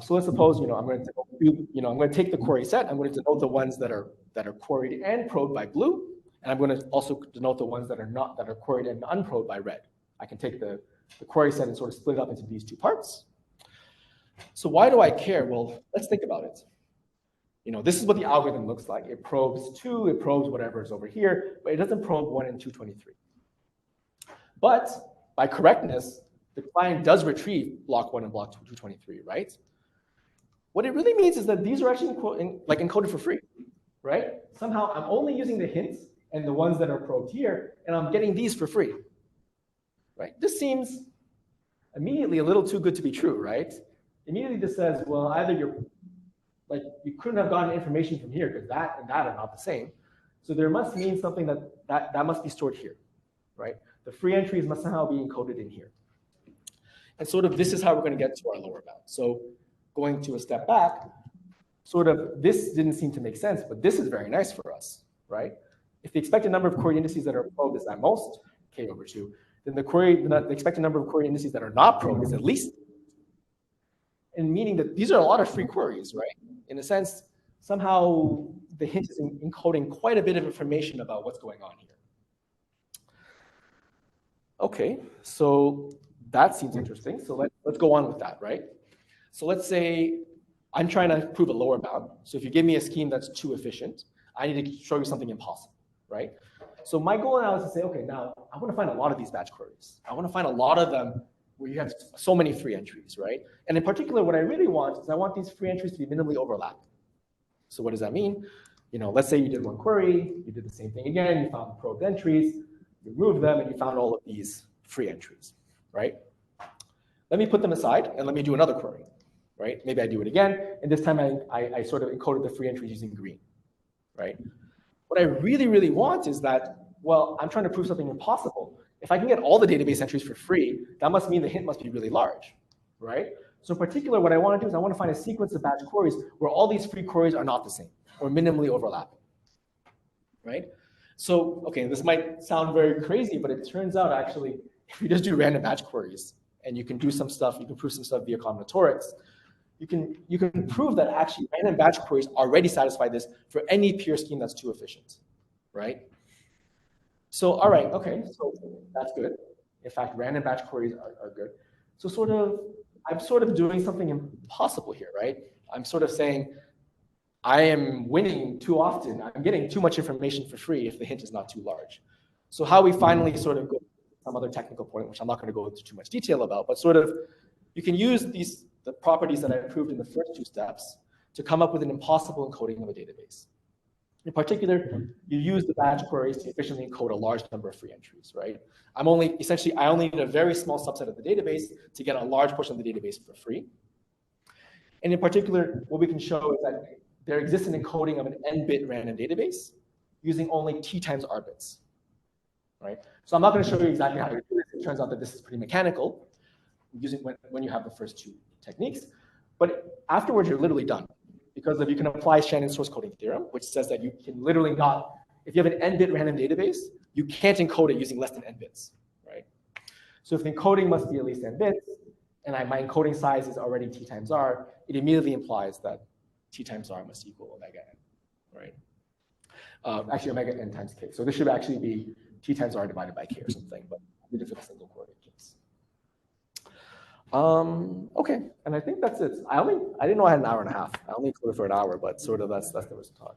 B: So let's suppose I'm going to take the query set. I'm going to denote the ones that are queried and probed by blue, and I'm going to also denote the ones that are queried and unprobed by red. I can take the query set and sort of split it up into these two parts. So why do I care? Well, let's think about it. This is what the algorithm looks like. It probes 2, it probes whatever is over here, but it doesn't probe 1 and 223. But by correctness, the client does retrieve block 1 and block 223, right? What it really means is that these are actually encoded for free, right? Somehow I'm only using the hints and the ones that are probed here, and I'm getting these for free, right? This seems immediately a little too good to be true, right? Immediately this says, well, either like you couldn't have gotten information from here because that and that are not the same. So there must mean something that must be stored here, right? The free entries must somehow be encoded in here. And sort of this is how we're going to get to our lower bound. So going to a step back, sort of this didn't seem to make sense, but this is very nice for us, right? If the expected number of query indices that are probed is at most k over 2, then the expected number of query indices that are not probed is at least, and meaning that these are a lot of free queries, right? In a sense, somehow the hint is encoding quite a bit of information about what's going on here. Okay, so that seems interesting. So let's go on with that, right? So let's say I'm trying to prove a lower bound. So if you give me a scheme that's too efficient, I need to show you something impossible, right? So my goal now is to say, okay, now I want to find a lot of these batch queries. I want to find a lot of them where you have so many free entries, right? And in particular, what I really want is I want these free entries to be minimally overlapping. So what does that mean? You know, let's say you did one query, you did the same thing again, you found probed entries, you moved them, and you found all of these free entries, right? Let me put them aside and let me do another query, right? Maybe I do it again, and this time I sort of encoded the free entries using green, right? What I really, really want is that, well, I'm trying to prove something impossible. If I can get all the database entries for free, that must mean the hint must be really large, right? So in particular, what I want to do is I want to find a sequence of batch queries where all these free queries are not the same or minimally overlapping, right? So, okay, this might sound very crazy, but it turns out actually, if you just do random batch queries and you can do some stuff, you can prove some stuff via combinatorics, you can prove that actually random batch queries already satisfy this for any pure scheme that's too efficient, right? So, all right, okay, so that's good. In fact, random batch queries are good. So I'm sort of doing something impossible here, right? I'm sort of saying, I am winning too often. I'm getting too much information for free if the hint is not too large. So how we finally sort of go to some other technical point, which I'm not going to go into too much detail about, but sort of you can use the properties that I proved in the first two steps to come up with an impossible encoding of a database. In particular, you use the batch queries to efficiently encode a large number of free entries, right? I only need a very small subset of the database to get a large portion of the database for free. And in particular, what we can show is that there exists an encoding of an n-bit random database using only t times r bits, right? So I'm not going to show you exactly how to do this. It turns out that this is pretty mechanical using when you have the first two techniques. But afterwards, you're literally done. Because you can apply Shannon's source coding theorem, which says that you can literally not, if you have an n-bit random database, you can't encode it using less than n bits, right? So if the encoding must be at least n bits, and my encoding size is already t times r, it immediately implies that t times r must equal omega n, right? Actually, omega n times k. So this should actually be t times r divided by k or something, but I did it for the single coordinate case. Okay, and I think that's it. I didn't know I had an hour and a half. I only included for an hour, but sort of that's the result.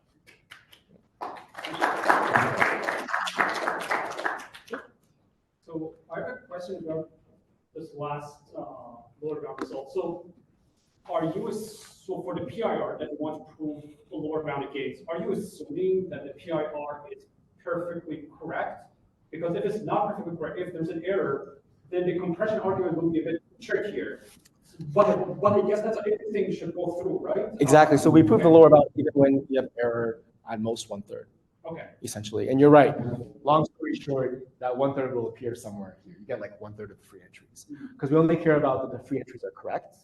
E: So I have a question about this last lower bound result. So for the PIR that you want to prove the lower bounded gates, are you assuming that the PIR is perfectly correct? Because if it's not perfectly correct, if there's an error, then the compression argument will be a bit trickier. But I guess that's everything should go through, right?
B: Exactly. So we prove the lower bound even when you have error at most 1/3.
E: Okay.
B: Essentially. And you're right. Long story short, that 1/3 will appear somewhere here. You get like 1/3 of the free entries. Because we only care about that the free entries are correct.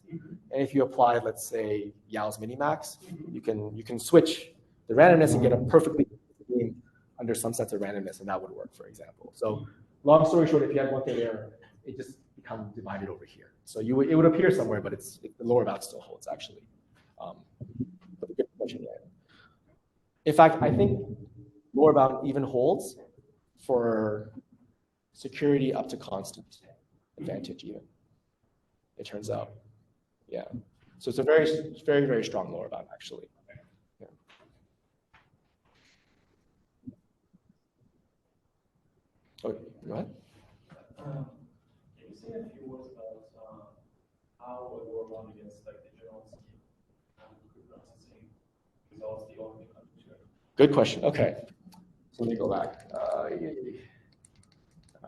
B: And if you apply, let's say, Yao's minimax, you can switch the randomness and get a perfectly scheme under some sets of randomness, and that would work, for example. So long story short, if you have 1/3 error, it just becomes divided over here. So it would appear somewhere, but the lower bound still holds, actually. But a good question, yeah. In fact, I think lower bound even holds for security up to constant advantage even, it turns out. Yeah. So it's a very, very, very strong lower bound, actually. Yeah. Okay, go ahead.
F: Can you say a few words about how a lower bound against like the general scheme and preprocessing results the only condition?
B: Good question. Okay. So let me go back.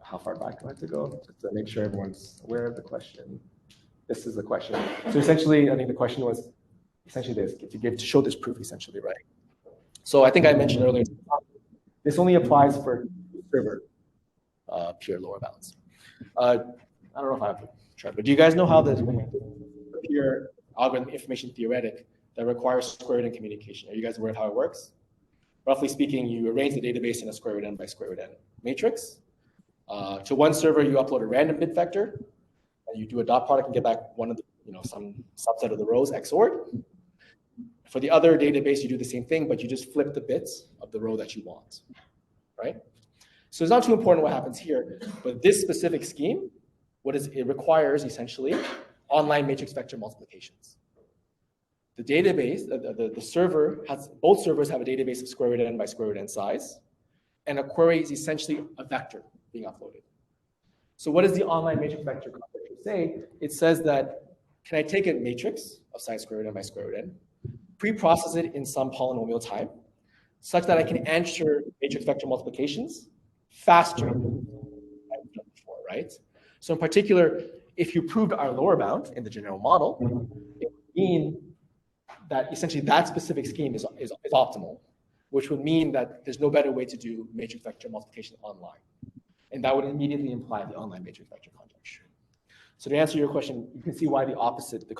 B: How far back do I have to go? Just to make sure everyone's aware of the question. This is the question. So essentially, I think the question was, essentially this, to show this proof essentially, right? So I think I mentioned earlier, this only applies for server pure lower bounds. I don't know if I have to try, but do you guys know how the pure algorithm information theoretic that requires square root n communication? Are you guys aware of how it works? Roughly speaking, you arrange the database in a square root n by square root n matrix. To one server, you upload a random bit vector, and you do a dot product and get back one of the, some subset of the rows XORed. For the other database, you do the same thing, but you just flip the bits of the row that you want, right? So it's not too important what happens here, but this specific scheme, it requires essentially online matrix vector multiplications. The database, the server both servers have a database of square root n by square root n size, and a query is essentially a vector being uploaded. So what does the online matrix vector concept say? It says that, can I take a matrix of size square root n by square root n, pre-process it in some polynomial time, such that I can answer matrix vector multiplications faster than I've done before, right? So in particular, if you proved our lower bound in the general model, it would mean that essentially that specific scheme is optimal, which would mean that there's no better way to do matrix vector multiplication online. And that would immediately imply the online matrix vector conjecture. So to answer your question, you can see why the opposite, the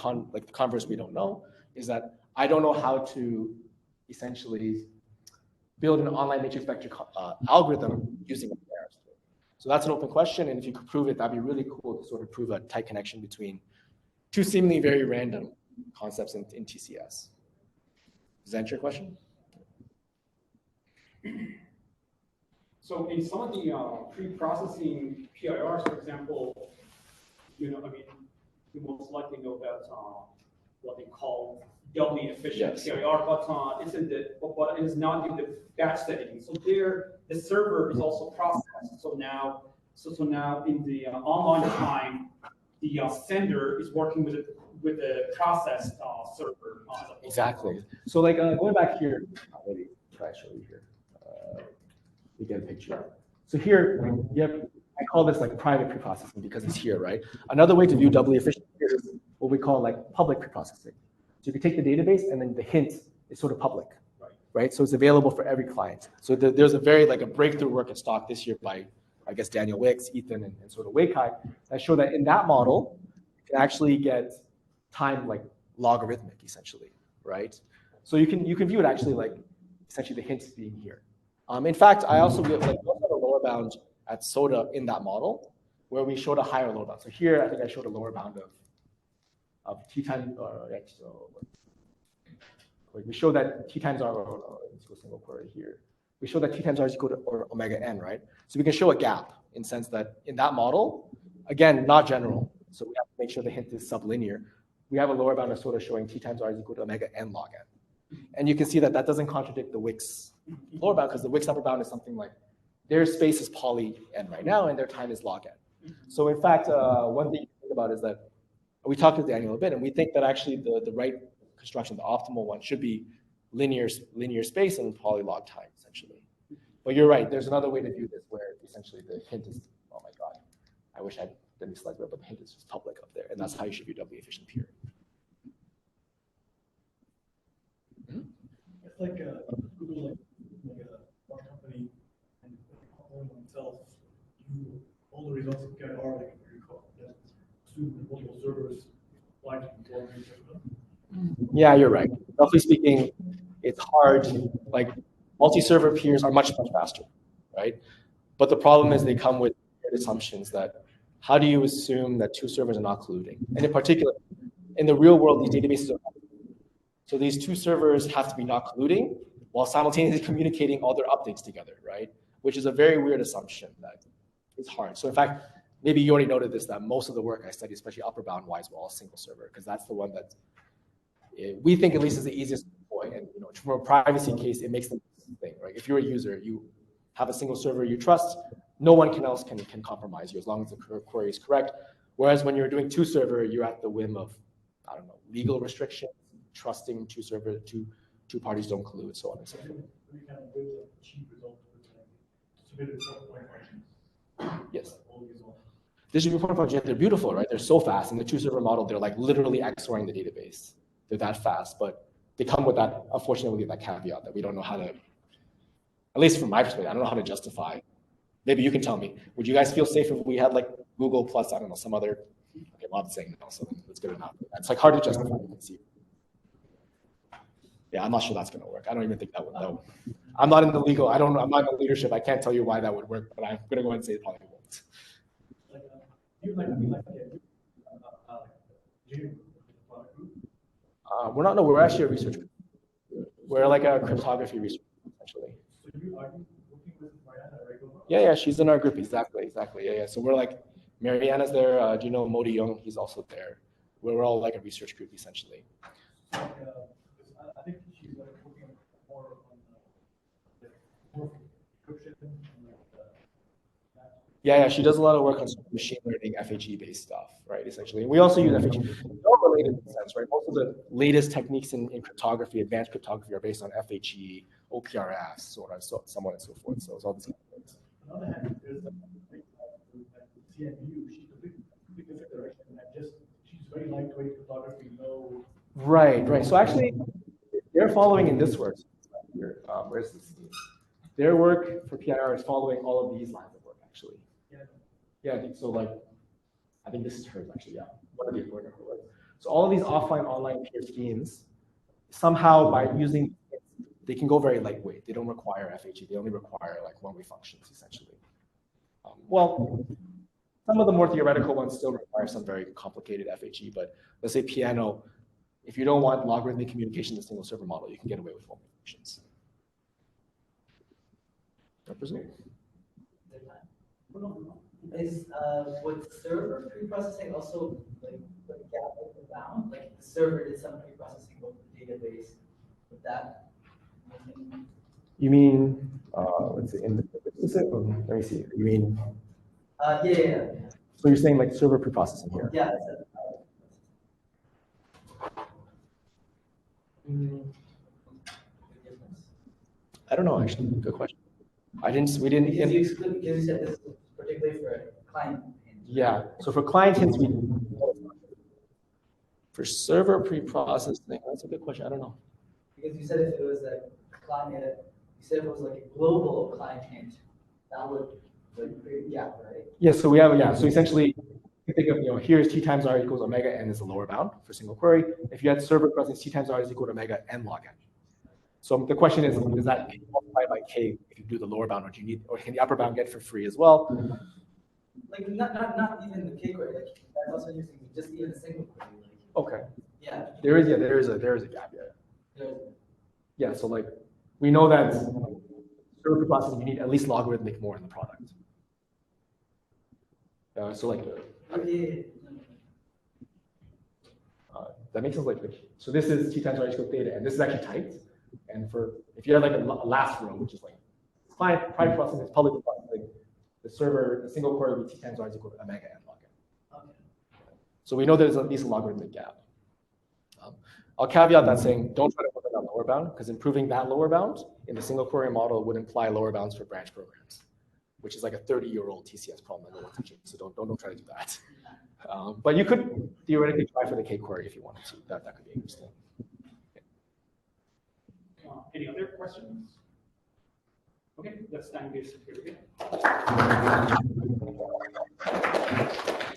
B: converse we don't know, is that I don't know how to essentially build an online matrix vector algorithm using a pair. So that's an open question, and if you could prove it, that'd be really cool to sort of prove a tight connection between two seemingly very random concepts in TCS. Does that answer your question?
E: So in some of the pre-processing PIRs, for example, you most likely know that what they call doubly efficient PIR, but it is not in the batch setting. So there, the server is also processed. So now in the online time, the sender is working with the processed server.
B: Exactly. So like going back here, let me try to show you here. We get a picture. So here, I call this like private preprocessing because it's here, right? Another way to view doubly efficient here is what we call like public preprocessing. So you can take the database and then the hint is sort of public, right? So it's available for every client. So there's a very like a breakthrough work in stock this year by, I guess, Daniel Wicks, Ethan, and sort of Weikai that show that in that model, you can actually get time like logarithmic essentially, right? So you can view it actually like essentially the hints being here. In fact, I also have a lower bound at SOTA in that model where we showed a higher lower bound. So here, I think I showed a lower bound of t times, we show that t times r, let's go single query here. We show that t times r is equal to omega n, right? So we can show a gap in sense that in that model, again, not general. So we have to make sure the hint is sublinear. We have a lower bound of SOTA showing t times r is equal to omega n log n. And you can see that that doesn't contradict the Wicks lower bound because the Wicks upper bound is something like their space is poly n right now and their time is log n. So in fact, one thing to think about is that we talked to Daniel a bit, and we think that actually the right construction, the optimal one, should be linear space and polylog time, essentially. But you're right, there's another way to view this where essentially the hint is, oh my God, I wish I had done these slides, but the hint is just public up there, and that's how you should view doubly efficient pure.
F: It's like Google, like one company, and only itself, all the results of PIR, like you call that, two multiple servers, like
B: Yeah, you're right. Roughly speaking, it's hard. Like multi-server peers are much faster, right? But the problem is they come with assumptions that how do you assume that two servers are not colluding? And in particular, in the real world, these databases are not colluding. So these two servers have to be not colluding while simultaneously communicating all their updates together, right? Which is a very weird assumption that is hard. So in fact, maybe you already noted this, that most of the work I study, especially upper bound wise, were all single server, because that's the one that we think at least is the easiest to deploy. And from a privacy case, it makes the thing, right? If you're a user, you have a single server you trust, no one else can compromise you as long as the query is correct. Whereas when you're doing two server, you're at the whim of, I don't know, legal restrictions, trusting two parties don't collude, so on and so forth. Yes. Distributed point functions, they're beautiful, right? They're so fast. In the two server model, they're like literally XORing the database. they're that fast, but they come with that, unfortunately, that caveat that we don't know how to, at least from my perspective, I don't know how to justify. Maybe you can tell me, would you guys feel safe if we had like Google plus, I don't know, some other, okay, well, I'm saying no, so that's good enough. It's like hard to justify, you can see. Yeah, I'm not sure that's gonna work. I don't even think that would, no. I'm not in the legal, I don't know, I'm not in the leadership. I can't tell you why that would work, but I'm gonna go ahead and say it probably won't.
F: Like, you like, engineering product group?
B: We're not, no, we're actually a research group. We're like a cryptography research group, essentially.
F: So you are you working with Mariana regularly?
B: Yeah, she's in our group, exactly. Yeah. So we're like, Mariana's there, do you know Modi Young? He's also there. We're all like a research group, essentially.
F: Like, I think she's like working more on more encryption and
B: Yeah, she does a lot of work on machine learning, FHE-based stuff, right, essentially. And we also use FHE. They're all related in a sense, right? Most of the latest techniques in cryptography, advanced cryptography, are based on FHE, OPRFs, so on and so forth. So it's all these kind of things.
F: on the other hand, there's like CMU, she's a big different direction, and she's very lightweight cryptography, no.
B: Right. So actually, they're following in this work. Where's this? Their work for PIR is following all of these lines of work, actually. Yeah, I think so. Like, I think this is hers, actually. Yeah, one of the important work. So all of these offline, online peer schemes, somehow by using, they can go very lightweight. They don't require FHE. They only require like one-way functions, essentially. Well, some of the more theoretical ones still require some very complicated FHE, but let's say Piano, if you don't want logarithmic communication in a single server model, you can get away with one-way functions. I presume.
C: Is with server preprocessing also like gap open bound? Like the server did some preprocessing with the database. With that.
B: You mean let's see, let me see. You mean
C: Yeah.
B: so you're saying like server preprocessing here?
C: Yeah.
B: I don't know, actually. Good question. We didn't.
C: Because you said this is particularly for client.
B: Yeah. So for client hints, for server preprocessing, that's a good question. I don't know.
C: Because you said if it was a client, you said if it was like a global client hint, that would create a gap, right?
B: Yeah. So we have So essentially, you think of here's t times r equals omega n is the lower bound for single query. If you had server presence, t times r is equal to omega n log n. So the question is, does that multiply by k if you do the lower bound, or can the upper bound get for free as well?
C: Like not even the k query. Like that's also using just even a single query. Like,
B: Okay.
C: yeah.
B: There is a gap. Yeah. So like we know that server preprocessing, you need at least logarithmic more in the product. So like that makes sense. Like so this is t times r equals theta, and this is actually typed. And if you have like a last row, which is like client private processing is public processing, the server, the single query will be t times r is equal to omega n log n. Okay. So we know there's at least a logarithmic gap. I'll caveat that saying don't try to work on that lower bound, because improving that lower bound in the single query model would imply lower bounds for branch programs, which is like a 30-year-old TCS problem that no one's touching. So don't try to do that. But you could theoretically try for the K query if you wanted to. That could be interesting.
E: Any other questions? Okay, let's time-based. Here we go.